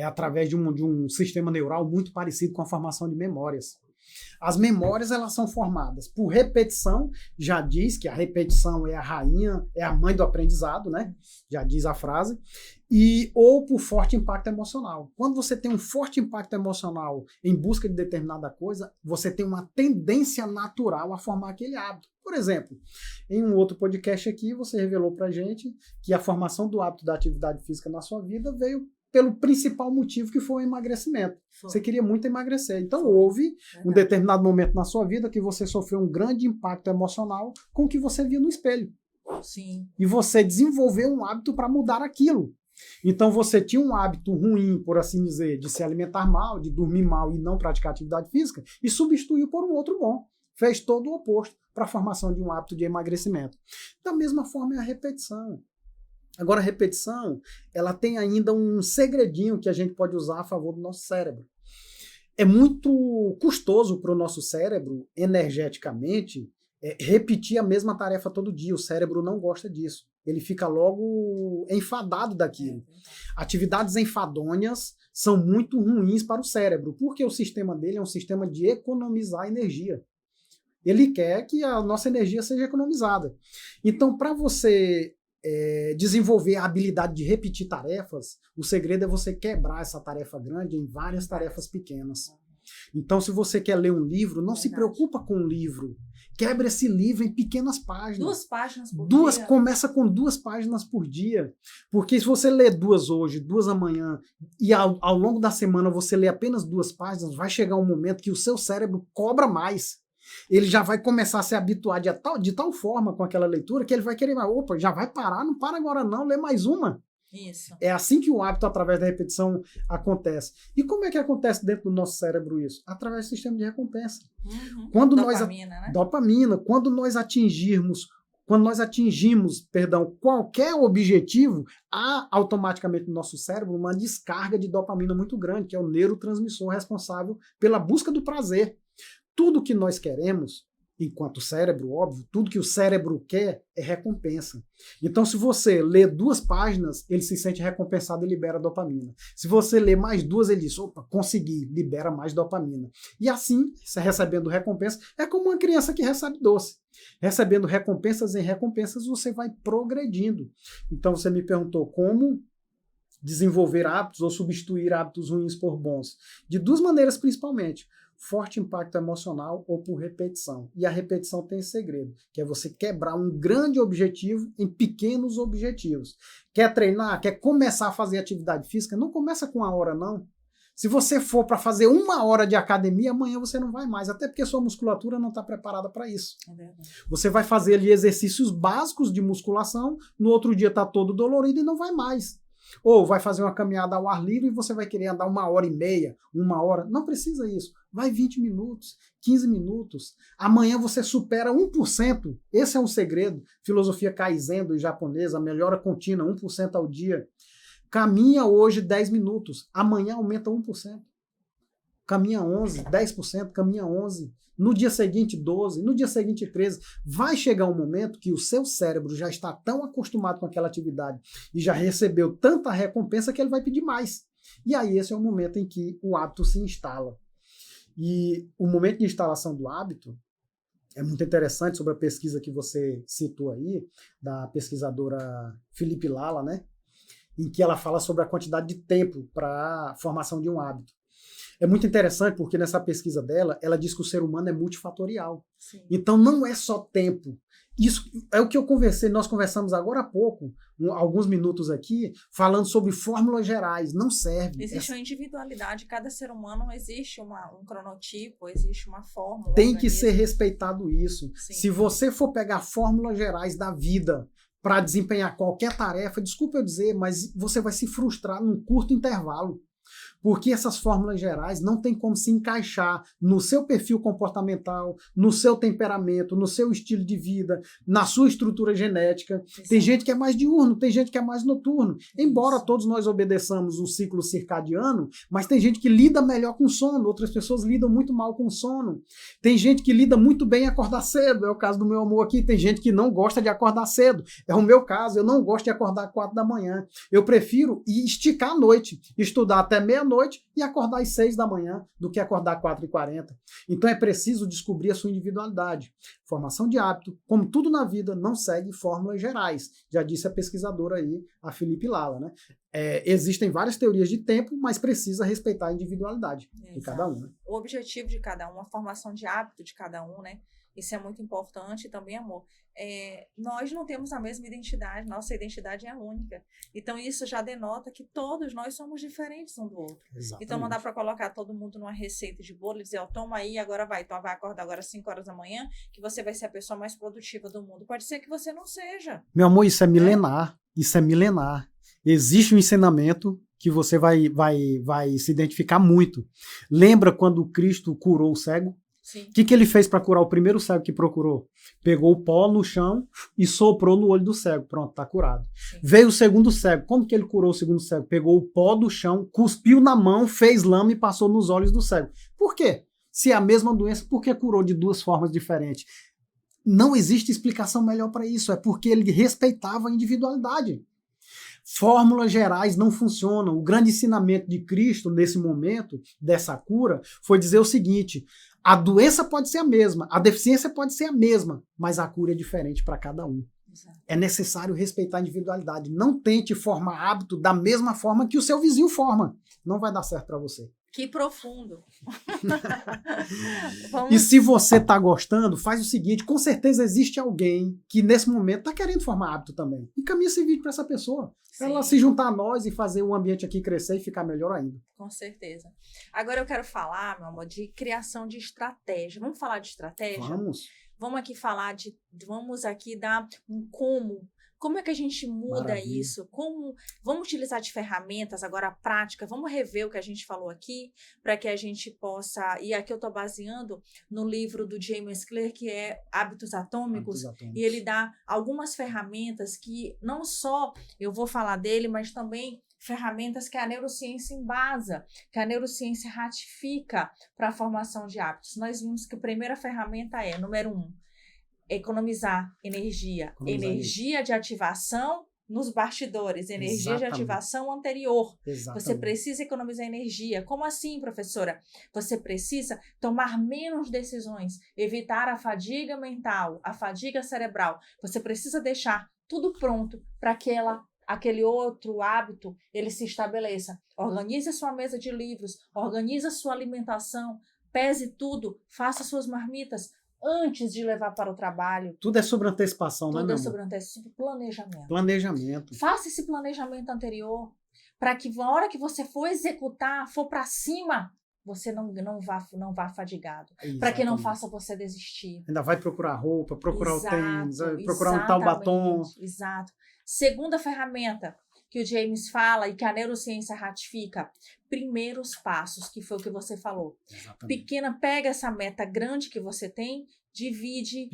através de um sistema neural muito parecido com a formação de memórias. As memórias, elas são formadas por repetição, já diz que a repetição é a rainha, é a mãe do aprendizado, né? Já diz a frase. Ou por forte impacto emocional. Quando você tem um forte impacto emocional em busca de determinada coisa, você tem uma tendência natural a formar aquele hábito. Por exemplo, em um outro podcast aqui, você revelou pra gente que a formação do hábito da atividade física na sua vida veio pelo principal motivo, que foi o emagrecimento. Você queria muito emagrecer. Então houve um determinado momento na sua vida que você sofreu um grande impacto emocional com o que você via no espelho. Sim. E você desenvolveu um hábito para mudar aquilo. Então você tinha um hábito ruim, por assim dizer, de se alimentar mal, de dormir mal e não praticar atividade física, e substituiu por um outro bom. Fez todo o oposto para a formação de um hábito de emagrecimento. Da mesma forma é a repetição. Agora, a repetição, ela tem ainda um segredinho que a gente pode usar a favor do nosso cérebro. É muito custoso para o nosso cérebro, energeticamente, repetir a mesma tarefa todo dia. O cérebro não gosta disso. Ele fica logo enfadado daquilo. Atividades enfadonhas são muito ruins para o cérebro, porque o sistema dele é um sistema de economizar energia. Ele quer que a nossa energia seja economizada. Então, para você desenvolver a habilidade de repetir tarefas, o segredo é você quebrar essa tarefa grande em várias tarefas pequenas. Então, se você quer ler um livro, não se preocupa com o livro. Quebra esse livro em pequenas páginas. 2 páginas por dia. Começa com 2 páginas por dia. Porque se você ler 2 hoje, 2 amanhã, e ao longo da semana você lê apenas 2 páginas, vai chegar um momento que o seu cérebro cobra mais. Ele já vai começar a se habituar de tal forma com aquela leitura que ele vai querer, opa, já vai parar, não para agora não, lê mais uma. Isso. É assim que o hábito, através da repetição, acontece. E como é que acontece dentro do nosso cérebro isso? Através do sistema de recompensa. Uhum. Quando Dopamina, né? Dopamina. Quando nós atingirmos Quando nós atingimos, qualquer objetivo, há automaticamente no nosso cérebro uma descarga de dopamina muito grande, que é o neurotransmissor responsável pela busca do prazer. Tudo que nós queremos, enquanto cérebro, óbvio, tudo que o cérebro quer é recompensa. Então, se você lê 2 páginas, ele se sente recompensado e libera dopamina. Se você lê mais 2, ele diz, opa, consegui, libera mais dopamina. E assim, você recebendo recompensa, é como uma criança que recebe doce. Recebendo recompensas em recompensas, você vai progredindo. Então, você me perguntou como desenvolver hábitos ou substituir hábitos ruins por bons. De 2 maneiras, principalmente. Forte impacto emocional ou por repetição. E a repetição tem esse segredo, que é você quebrar um grande objetivo em pequenos objetivos. Quer treinar? Quer começar a fazer atividade física? Não começa com 1 hora, não. Se você for para fazer 1 hora de academia, amanhã você não vai mais, até porque sua musculatura não está preparada para isso. É verdade. Você vai fazer ali exercícios básicos de musculação, no outro dia está todo dolorido e não vai mais. Ou vai fazer uma caminhada ao ar livre e você vai querer andar 1h30, 1 hora. Não precisa isso. Vai 20 minutos, 15 minutos. Amanhã você supera 1%. Esse é um segredo. Filosofia Kaizen do japonês, a melhora contínua, 1% ao dia. Caminha hoje 10 minutos. Amanhã aumenta 1%. Caminha 11, 10%, caminha 11%. No dia seguinte, 12%, no dia seguinte, 13%. Vai chegar um momento que o seu cérebro já está tão acostumado com aquela atividade e já recebeu tanta recompensa que ele vai pedir mais. E aí esse é o momento em que o hábito se instala. E o momento de instalação do hábito é muito interessante sobre a pesquisa que você citou aí, da pesquisadora Felipe Lala, né? Em que ela fala sobre a quantidade de tempo para a formação de um hábito. É muito interessante porque nessa pesquisa dela, ela diz que o ser humano é multifatorial. Sim. Então não é só tempo. Isso é o que nós conversamos agora há pouco, alguns minutos aqui, falando sobre fórmulas gerais. Não serve. Existe uma individualidade, cada ser humano não existe um cronotipo, existe uma fórmula. Tem que ser respeitado isso. Sim. Se você for pegar fórmulas gerais da vida para desempenhar qualquer tarefa, desculpa eu dizer, mas você vai se frustrar num curto intervalo. Porque essas fórmulas gerais não tem como se encaixar no seu perfil comportamental, no seu temperamento, no seu estilo de vida, na sua estrutura genética. Exato. Tem gente que é mais diurno, tem gente que é mais noturno. Embora todos nós obedeçamos um ciclo circadiano, mas tem gente que lida melhor com sono, outras pessoas lidam muito mal com sono. Tem gente que lida muito bem em acordar cedo, é o caso do meu amor aqui. Tem gente que não gosta de acordar cedo, é o meu caso, eu não gosto de acordar às 4 da manhã. Eu prefiro esticar a noite, estudar até meia-noite e acordar às 6 da manhã do que acordar às 4h40. Então é preciso descobrir a sua individualidade. Formação de hábito, como tudo na vida, não segue fórmulas gerais. Já disse a pesquisadora aí, a Felipe Lala, né? Existem várias teorias de tempo, mas precisa respeitar a individualidade de cada um. Né? O objetivo de cada um, a formação de hábito de cada um, né? Isso é muito importante e também, amor. Nós não temos a mesma identidade, nossa identidade é única. Então, isso já denota que todos nós somos diferentes um do outro. Exatamente. Então, não dá para colocar todo mundo numa receita de bolo e dizer, toma aí, agora vai. Então, vai acordar agora às 5 horas da manhã, que você vai ser a pessoa mais produtiva do mundo. Pode ser que você não seja. Meu amor, isso é milenar. Isso é milenar. Existe um ensinamento que você vai se identificar muito. Lembra quando Cristo curou o cego? O que ele fez para curar o primeiro cego que procurou? Pegou o pó no chão e soprou no olho do cego. Pronto, está curado. Sim. Veio o segundo cego. Como que ele curou o segundo cego? Pegou o pó do chão, cuspiu na mão, fez lama e passou nos olhos do cego. Por quê? Se é a mesma doença, por que curou de 2 formas diferentes? Não existe explicação melhor para isso. É porque ele respeitava a individualidade. Fórmulas gerais não funcionam. O grande ensinamento de Cristo nesse momento dessa cura foi dizer o seguinte: a doença pode ser a mesma, a deficiência pode ser a mesma, mas a cura é diferente para cada um. Exato. É necessário respeitar a individualidade. Não tente formar hábito da mesma forma que o seu vizinho forma. Não vai dar certo para você. Que profundo. E se você está gostando, faz o seguinte, com certeza existe alguém que nesse momento está querendo formar hábito também. Encaminha esse vídeo para essa pessoa. Para ela se juntar a nós e fazer o ambiente aqui crescer e ficar melhor ainda. Com certeza. Agora eu quero falar, meu amor, de criação de estratégia. Vamos falar de estratégia? Vamos. Vamos aqui dar um como Como é que a gente muda Maravilha. isso? Como vamos utilizar de ferramentas agora prática? Vamos rever o que a gente falou aqui para que a gente possa. E aqui eu estou baseando no livro do James Clear, que é Hábitos Atômicos, Hábitos atômicos. e ele dá algumas ferramentas que não só eu vou falar dele, mas também ferramentas que a neurociência embasa, que a neurociência ratifica para a formação de hábitos. Nós vimos que a primeira ferramenta é, número 1, economizar energia. Energia de ativação nos bastidores, energia de ativação anterior. Você precisa economizar energia. Como assim, professora? Você precisa tomar menos decisões, evitar a fadiga mental, a fadiga cerebral. Você precisa deixar tudo pronto para aquele outro hábito ele se estabeleça. Organize a sua mesa de livros, organize a sua alimentação, pese tudo, faça suas marmitas antes de levar para o trabalho. Tudo é sobre antecipação, né, meu amor? Tudo é sobre antecipação, sobre planejamento. Planejamento. Faça esse planejamento anterior, para que na hora que você for executar, for para cima, você não vá fadigado. Para que não faça você desistir. Ainda vai procurar roupa, procurar o tênis, procurar um tal batom. Exato. Segunda ferramenta que o James fala e que a neurociência ratifica, primeiros passos, que foi o que você falou. Exatamente. Pega essa meta grande que você tem, divide,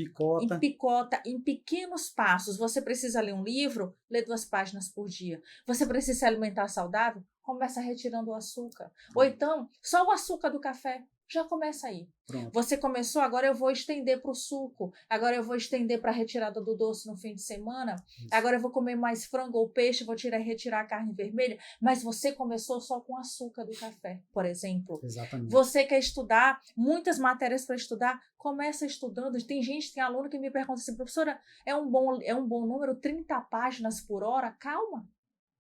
picota em pequenos passos. Você precisa ler um livro, lê 2 páginas por dia. Você precisa se alimentar saudável, começa retirando o açúcar. Ou então, só o açúcar do café. Já começa aí. Pronto. Você começou, agora eu vou estender para o suco, agora eu vou estender para a retirada do doce no fim de semana, agora eu vou comer mais frango ou peixe, vou retirar a carne vermelha, mas você começou só com açúcar do café, por exemplo. Exatamente. Você quer estudar, muitas matérias para estudar, começa estudando. Tem aluno que me pergunta assim, professora, é um bom número, 30 páginas por hora? Calma.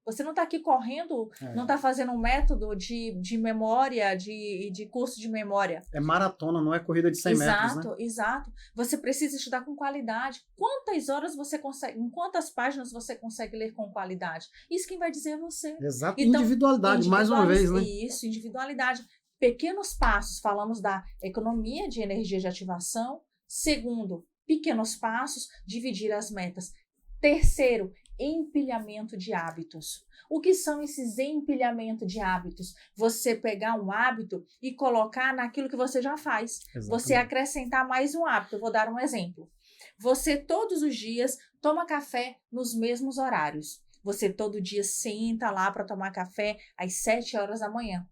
Você não está aqui correndo, não está fazendo um método de memória, de curso de memória. É maratona, não é corrida de 100 metros, né? Exato. Você precisa estudar com qualidade. Quantas horas você consegue, em quantas páginas você consegue ler com qualidade? Isso quem vai dizer é você. Exato. Então, individualidade, mais uma vez, né? Isso, individualidade. Pequenos passos, falamos da economia de energia de ativação. Segundo, pequenos passos, dividir as metas. Terceiro, empilhamento de hábitos. O que são esses empilhamentos de hábitos? Você pegar um hábito e colocar naquilo que você já faz. Exatamente. Você acrescentar mais um hábito. Eu vou dar um exemplo. Você todos os dias toma café nos mesmos horários. Você todo dia senta lá para tomar café às 7 horas da manhã.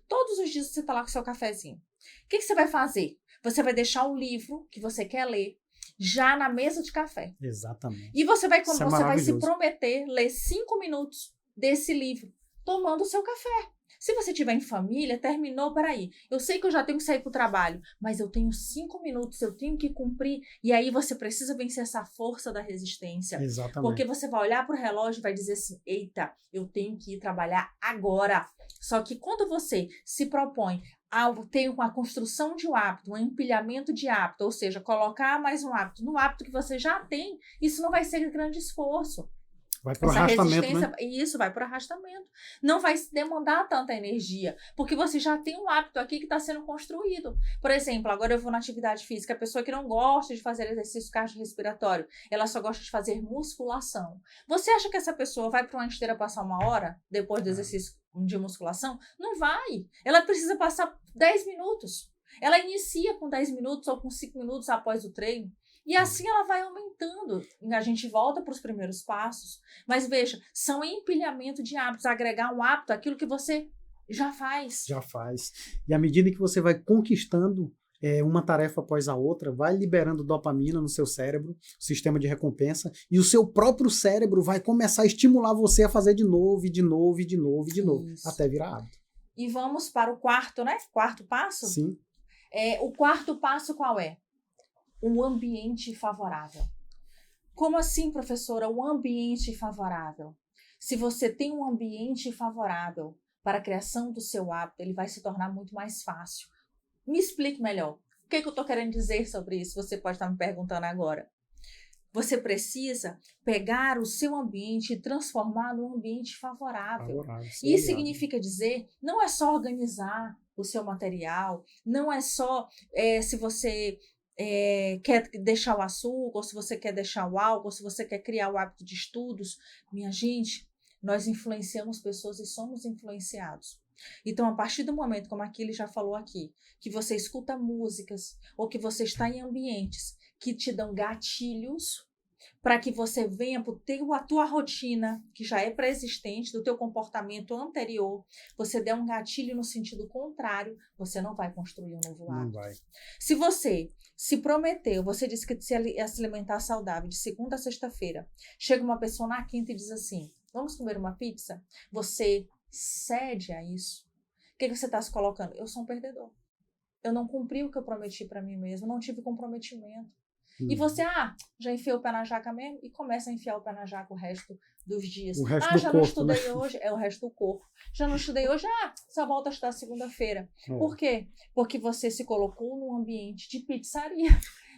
Todos os dias você está lá com seu cafezinho. O que você vai fazer? Você vai deixar um livro que você quer ler já na mesa de café. Exatamente. E você vai se prometer ler 5 minutos desse livro, tomando o seu café. Se você estiver em família, terminou, peraí, eu sei que eu já tenho que sair para o trabalho, mas eu tenho 5 minutos, eu tenho que cumprir, e aí você precisa vencer essa força da resistência. Exatamente. Porque você vai olhar para o relógio e vai dizer assim, eita, eu tenho que ir trabalhar agora. Só que quando você se propõe tem uma construção de um hábito, um empilhamento de hábito, ou seja, colocar mais um hábito no hábito que você já tem, isso não vai ser grande esforço. Vai para o arrastamento, né? Isso, vai para o arrastamento. Não vai demandar tanta energia, porque você já tem um hábito aqui que está sendo construído. Por exemplo, agora eu vou na atividade física, a pessoa que não gosta de fazer exercício cardiorrespiratório, ela só gosta de fazer musculação. Você acha que essa pessoa vai para uma esteira passar 1 hora depois do exercício de musculação? Não vai. Ela precisa passar 10 minutos. Ela inicia com 10 minutos ou com 5 minutos após o treino. E assim ela vai aumentando. A gente volta para os primeiros passos. Mas veja, são empilhamento de hábitos. Agregar um hábito àquilo que você já faz. Já faz. E à medida que você vai conquistando uma tarefa após a outra, vai liberando dopamina no seu cérebro, sistema de recompensa, e o seu próprio cérebro vai começar a estimular você a fazer de novo, e de novo, e de novo, e de novo, até virar hábito. E vamos para o quarto, né? Quarto passo? Sim. O quarto passo qual é? Um ambiente favorável. Como assim, professora? Um ambiente favorável. Se você tem um ambiente favorável para a criação do seu hábito, ele vai se tornar muito mais fácil. Me explique melhor. O que eu estou querendo dizer sobre isso? Você pode estar me perguntando agora. Você precisa pegar o seu ambiente e transformar num ambiente favorável. Isso significa dizer, não é só organizar o seu material, não é só se você quer deixar o açúcar, ou se você quer deixar o álcool, ou se você quer criar o hábito de estudos, minha gente, nós influenciamos pessoas e somos influenciados. Então, a partir do momento, como a Kili já falou aqui, que você escuta músicas ou que você está em ambientes que te dão gatilhos para que você venha ter a tua rotina, que já é pré-existente, do teu comportamento anterior, você der um gatilho no sentido contrário, você não vai construir um novo hábito. Não vai. Se você se prometeu, você disse que ia se alimentar saudável de segunda a sexta-feira, chega uma pessoa na quinta e diz assim, vamos comer uma pizza? Você cede a isso. O que você está se colocando? Eu sou um perdedor. Eu não cumpri o que eu prometi para mim mesmo, não tive comprometimento. E você, já enfiou o pé na jaca mesmo? E começa a enfiar o pé na jaca o resto dos dias. O resto do já corpo, não estudei né? hoje. É o resto do corpo. Já não estudei hoje? Só volta a estudar segunda-feira. Por quê? Porque você se colocou num ambiente de pizzaria.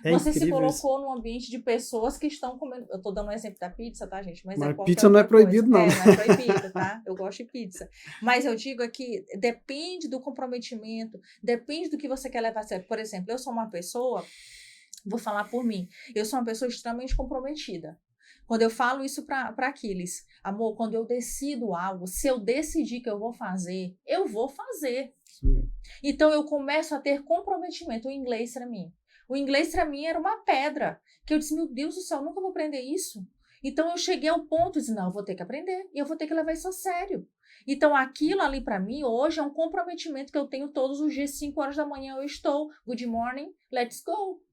Você se colocou num ambiente de pessoas que estão comendo. Eu tô dando um exemplo da pizza, tá, gente? Mas pizza não é proibido, não. Não é proibido, tá? Eu gosto de pizza. Mas eu digo aqui, depende do comprometimento, depende do que você quer levar a sério. Por exemplo, eu sou uma pessoa, vou falar por mim, eu sou uma pessoa extremamente comprometida. Quando eu falo isso para Aquiles, amor, quando eu decido algo, se eu decidir que eu vou fazer, eu vou fazer. Sim. Então eu começo a ter comprometimento. O inglês para mim era uma pedra, que eu disse, meu Deus do céu, eu nunca vou aprender isso. Então eu cheguei ao ponto de dizer, não, eu vou ter que aprender e eu vou ter que levar isso a sério. Então aquilo ali para mim hoje é um comprometimento que eu tenho todos os dias, 5 horas da manhã eu estou, good morning, let's go.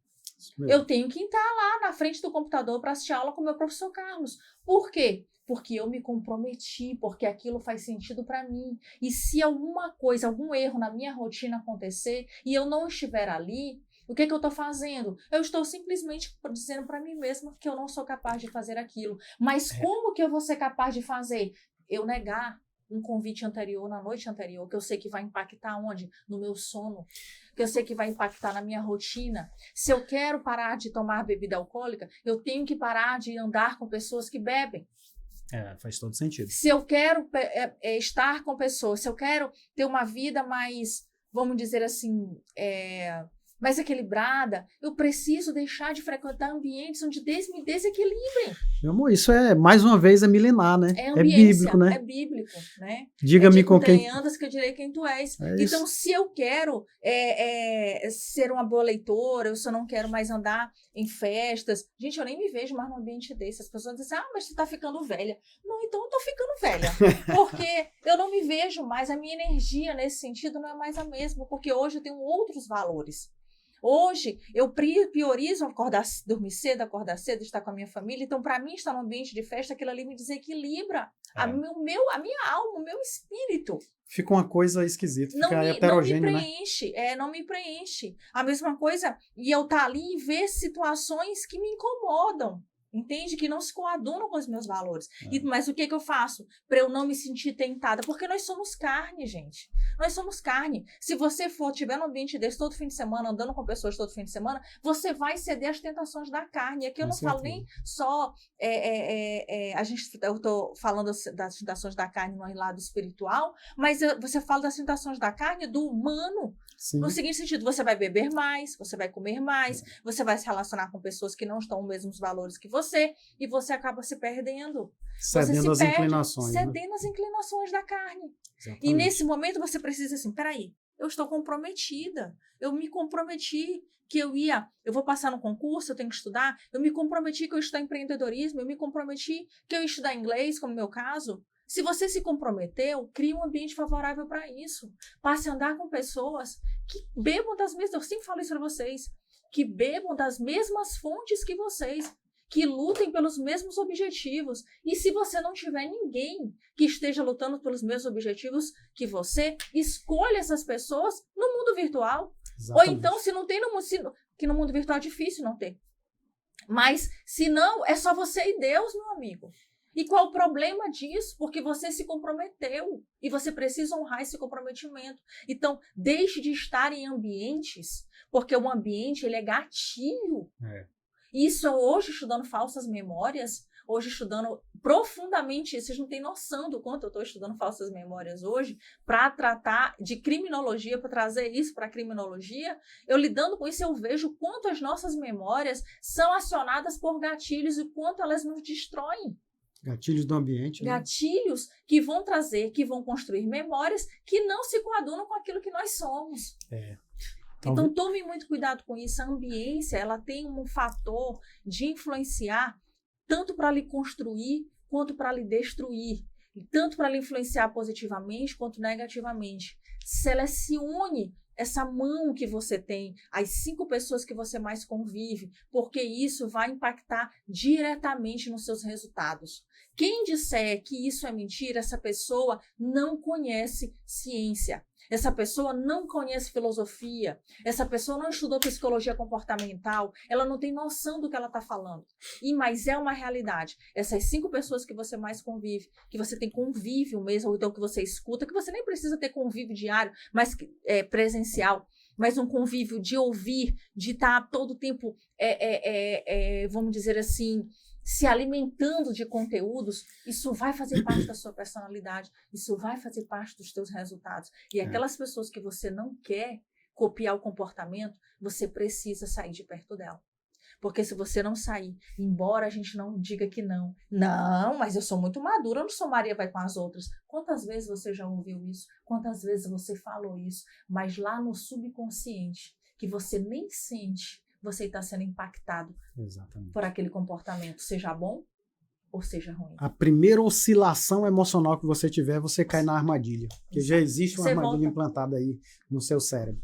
Eu tenho que estar lá na frente do computador para assistir aula com o meu professor Carlos. Por quê? Porque eu me comprometi, porque aquilo faz sentido para mim. E se alguma coisa, algum erro na minha rotina acontecer e eu não estiver ali, o que eu estou fazendo? Eu estou simplesmente dizendo para mim mesma que eu não sou capaz de fazer aquilo. Mas como que eu vou ser capaz de fazer? Eu negar um convite anterior, na noite anterior, que eu sei que vai impactar onde? No meu sono, que eu sei que vai impactar na minha rotina. Se eu quero parar de tomar bebida alcoólica, eu tenho que parar de andar com pessoas que bebem. Faz todo sentido. Se eu quero estar com pessoas, se eu quero ter uma vida mais, vamos dizer assim, mais equilibrada, eu preciso deixar de frequentar ambientes onde me desequilibrem. Meu amor, isso mais uma vez, é milenar, né? É bíblico, né? É bíblico, né? Diga-me com quem andas que eu direi quem tu és. Então, isso. Se eu quero ser uma boa leitora, ou se eu não quero mais andar em festas, gente, eu nem me vejo mais num ambiente desse. As pessoas dizem, mas tu tá ficando velha. Não, então eu tô ficando velha. Porque eu não me vejo mais, a minha energia nesse sentido não é mais a mesma, porque hoje eu tenho outros valores. Hoje, eu priorizo dormir cedo, acordar cedo, estar com a minha família. Então, para mim, estar num ambiente de festa, aquilo ali me desequilibra a minha alma, o meu espírito. Fica uma coisa esquisita, fica heterogêneo, não me preenche, não me preenche. A mesma coisa, e eu estar ali e ver situações que me incomodam. Entende? Que não se coadunam com os meus valores. Mas o que eu faço para eu não me sentir tentada? Porque nós somos carne, gente. Nós somos carne. Se você tiver num ambiente desse todo fim de semana, andando com pessoas todo fim de semana, você vai ceder às tentações da carne. E aqui eu não falo nem só... eu estou falando das tentações da carne no lado espiritual, mas você fala das tentações da carne do humano. Sim. No seguinte sentido, você vai beber mais, você vai comer mais, você vai se relacionar com pessoas que não estão os mesmos valores que você, e você acaba se perdendo. Cedendo às inclinações. Cedendo às inclinações da carne. Exatamente. E nesse momento você precisa assim, peraí, eu estou comprometida, eu me comprometi que eu vou passar no concurso, eu tenho que estudar, eu me comprometi que eu ia estudar empreendedorismo, eu me comprometi que eu ia estudar inglês, como no meu caso. Se você se comprometeu, crie um ambiente favorável para isso. Passe a andar com pessoas que bebam das mesmas... Eu sempre falo isso para vocês. Que bebam das mesmas fontes que vocês. Que lutem pelos mesmos objetivos. E se você não tiver ninguém que esteja lutando pelos mesmos objetivos que você, escolha essas pessoas no mundo virtual. Exatamente. Ou então, se não tem que no mundo virtual é difícil não ter. Mas, se não, é só você e Deus, meu amigo. E qual o problema disso? Porque você se comprometeu e você precisa honrar esse comprometimento. Então, deixe de estar em ambientes, porque o ambiente ele é gatilho. Isso hoje, estudando falsas memórias, hoje estudando profundamente isso. Vocês não têm noção do quanto eu estou estudando falsas memórias hoje para tratar de criminologia, para trazer isso para a criminologia. Eu lidando com isso, eu vejo quanto as nossas memórias são acionadas por gatilhos e quanto elas nos destroem. Gatilhos do ambiente. Né? Gatilhos que vão trazer, que vão construir memórias que não se coadunam com aquilo que nós somos. Então, tome muito cuidado com isso. A ambiência, ela tem um fator de influenciar tanto para lhe construir quanto para lhe destruir. E tanto para lhe influenciar positivamente quanto negativamente. Selecione essa mão que você tem, as 5 pessoas que você mais convive, porque isso vai impactar diretamente nos seus resultados. Quem disser que isso é mentira, essa pessoa não conhece ciência. Essa pessoa não conhece filosofia, essa pessoa não estudou psicologia comportamental, ela não tem noção do que ela está falando. Mas é uma realidade. Essas 5 pessoas que você mais convive, que você tem convívio mesmo, ou então que você escuta, que você nem precisa ter convívio diário, mas presencial, mas um convívio de ouvir, de estar todo o tempo, vamos dizer assim, se alimentando de conteúdos, isso vai fazer parte da sua personalidade, isso vai fazer parte dos teus resultados. E aquelas pessoas que você não quer copiar o comportamento, você precisa sair de perto dela. Porque se você não sair, embora a gente não diga que não, mas eu sou muito madura, eu não sou Maria vai com as outras. Quantas vezes você já ouviu isso? Quantas vezes você falou isso? Mas lá no subconsciente, que você nem sente, você está sendo impactado por aquele comportamento, seja bom ou seja ruim. A primeira oscilação emocional que você tiver, você cai na armadilha. Porque já existe uma armadilha implantada aí no seu cérebro.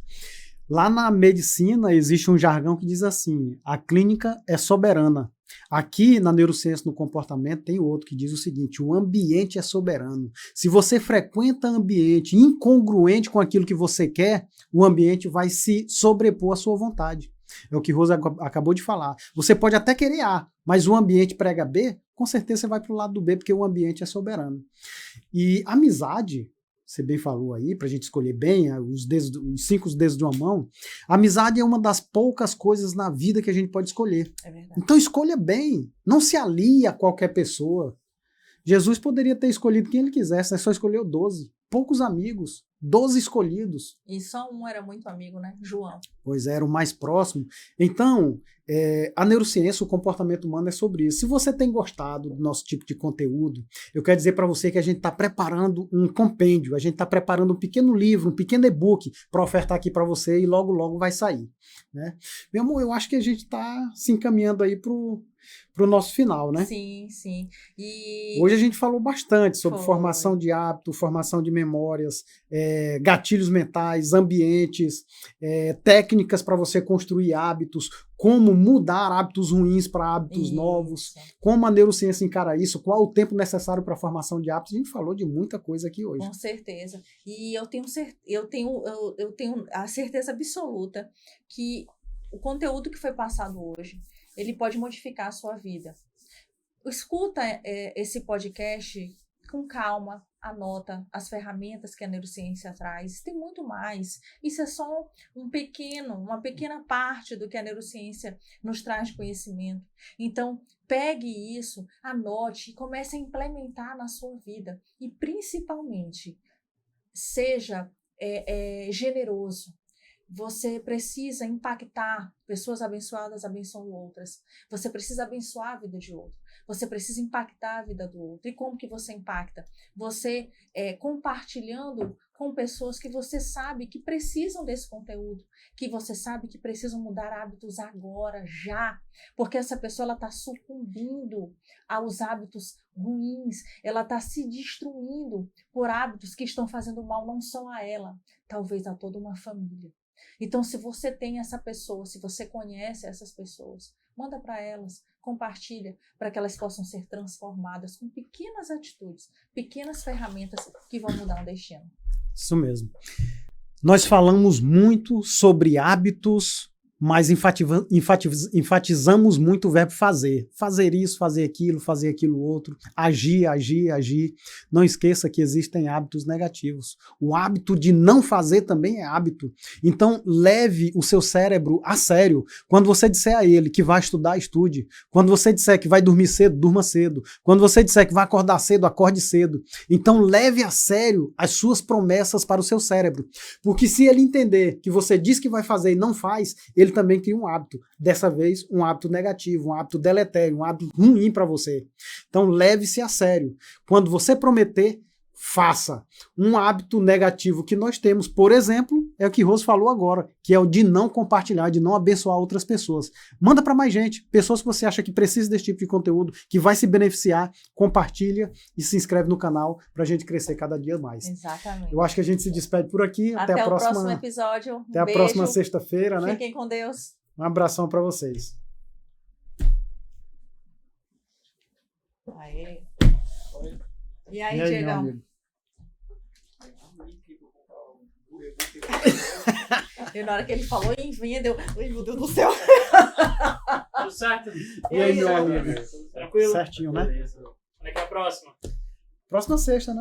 Lá na medicina existe um jargão que diz assim, a clínica é soberana. Aqui na neurociência no comportamento tem outro que diz o seguinte, o ambiente é soberano. Se você frequenta ambiente incongruente com aquilo que você quer, o ambiente vai se sobrepor à sua vontade. É o que Rosa acabou de falar. Você pode até querer A, mas o ambiente prega B, com certeza você vai para o lado do B, porque o ambiente é soberano. E amizade, você bem falou aí, para a gente escolher bem os 5 dedos de uma mão, a amizade é uma das poucas coisas na vida que a gente pode escolher. É verdade. Então escolha bem, não se alie a qualquer pessoa. Jesus poderia ter escolhido quem ele quisesse, mas só escolheu 12. Poucos amigos, 12 escolhidos. E só um era muito amigo, né? João. Pois é, era o mais próximo. Então, a neurociência, o comportamento humano é sobre isso. Se você tem gostado do nosso tipo de conteúdo, eu quero dizer para você que a gente está preparando um compêndio, a gente está preparando um pequeno livro, um pequeno e-book para ofertar aqui para você e logo, logo vai sair. Né? Meu amor, eu acho que a gente está se encaminhando aí para o nosso final, né? Sim, sim. E hoje a gente falou bastante sobre formação de hábito, formação de memórias, gatilhos mentais, ambientes, técnicas para você construir hábitos, como mudar hábitos ruins para hábitos novos, como a neurociência encara isso, qual o tempo necessário para a formação de hábitos. A gente falou de muita coisa aqui hoje. Com certeza. E eu tenho a certeza absoluta que o conteúdo que foi passado hoje, ele pode modificar a sua vida. Escuta esse podcast com calma, anota as ferramentas que a neurociência traz. Tem muito mais. Isso é só uma pequena parte do que a neurociência nos traz de conhecimento. Então, pegue isso, anote e comece a implementar na sua vida. E, principalmente, seja generoso. Você precisa impactar. Pessoas abençoadas abençoam outras. Você precisa abençoar a vida de outro. Você precisa impactar a vida do outro. E como que você impacta? Você compartilhando com pessoas que você sabe que precisam desse conteúdo, que você sabe que precisam mudar hábitos agora, já. Porque essa pessoa está sucumbindo aos hábitos ruins. Ela está se destruindo por hábitos que estão fazendo mal não só a ela, talvez a toda uma família. Então, se você tem essa pessoa, se você conhece essas pessoas, manda para elas, compartilha, para que elas possam ser transformadas com pequenas atitudes, pequenas ferramentas que vão mudar o destino. Isso mesmo. Nós falamos muito sobre hábitos mas enfatizamos muito o verbo fazer. Fazer isso, fazer aquilo outro, agir, agir, agir. Não esqueça que existem hábitos negativos. O hábito de não fazer também é hábito. Então, leve o seu cérebro a sério. Quando você disser a ele que vai estudar, estude. Quando você disser que vai dormir cedo, durma cedo. Quando você disser que vai acordar cedo, acorde cedo. Então, leve a sério as suas promessas para o seu cérebro. Porque se ele entender que você diz que vai fazer e não faz, ele também cria um hábito. Dessa vez, um hábito negativo, um hábito deletério, um hábito ruim para você. Então, leve-se a sério. Quando você prometer, faça. Um hábito negativo que nós temos, por exemplo, é o que Rose falou agora, que é o de não compartilhar, de não abençoar outras pessoas. Manda para mais gente, pessoas que você acha que precisa desse tipo de conteúdo, que vai se beneficiar, compartilha e se inscreve no canal para a gente crescer cada dia mais. Exatamente. Eu acho que a gente se despede por aqui. Até o próximo episódio. Até a próxima sexta-feira, né? Fiquem com Deus. Um abração para vocês. Aê. E aí, Diegão? E na hora que ele falou em vinha, deu... Ai, meu Deus do céu. Tudo certo? E aí, meu amigo? Tranquilo? Certinho, né? Beleza. Quando é que é a próxima? Próxima sexta, né?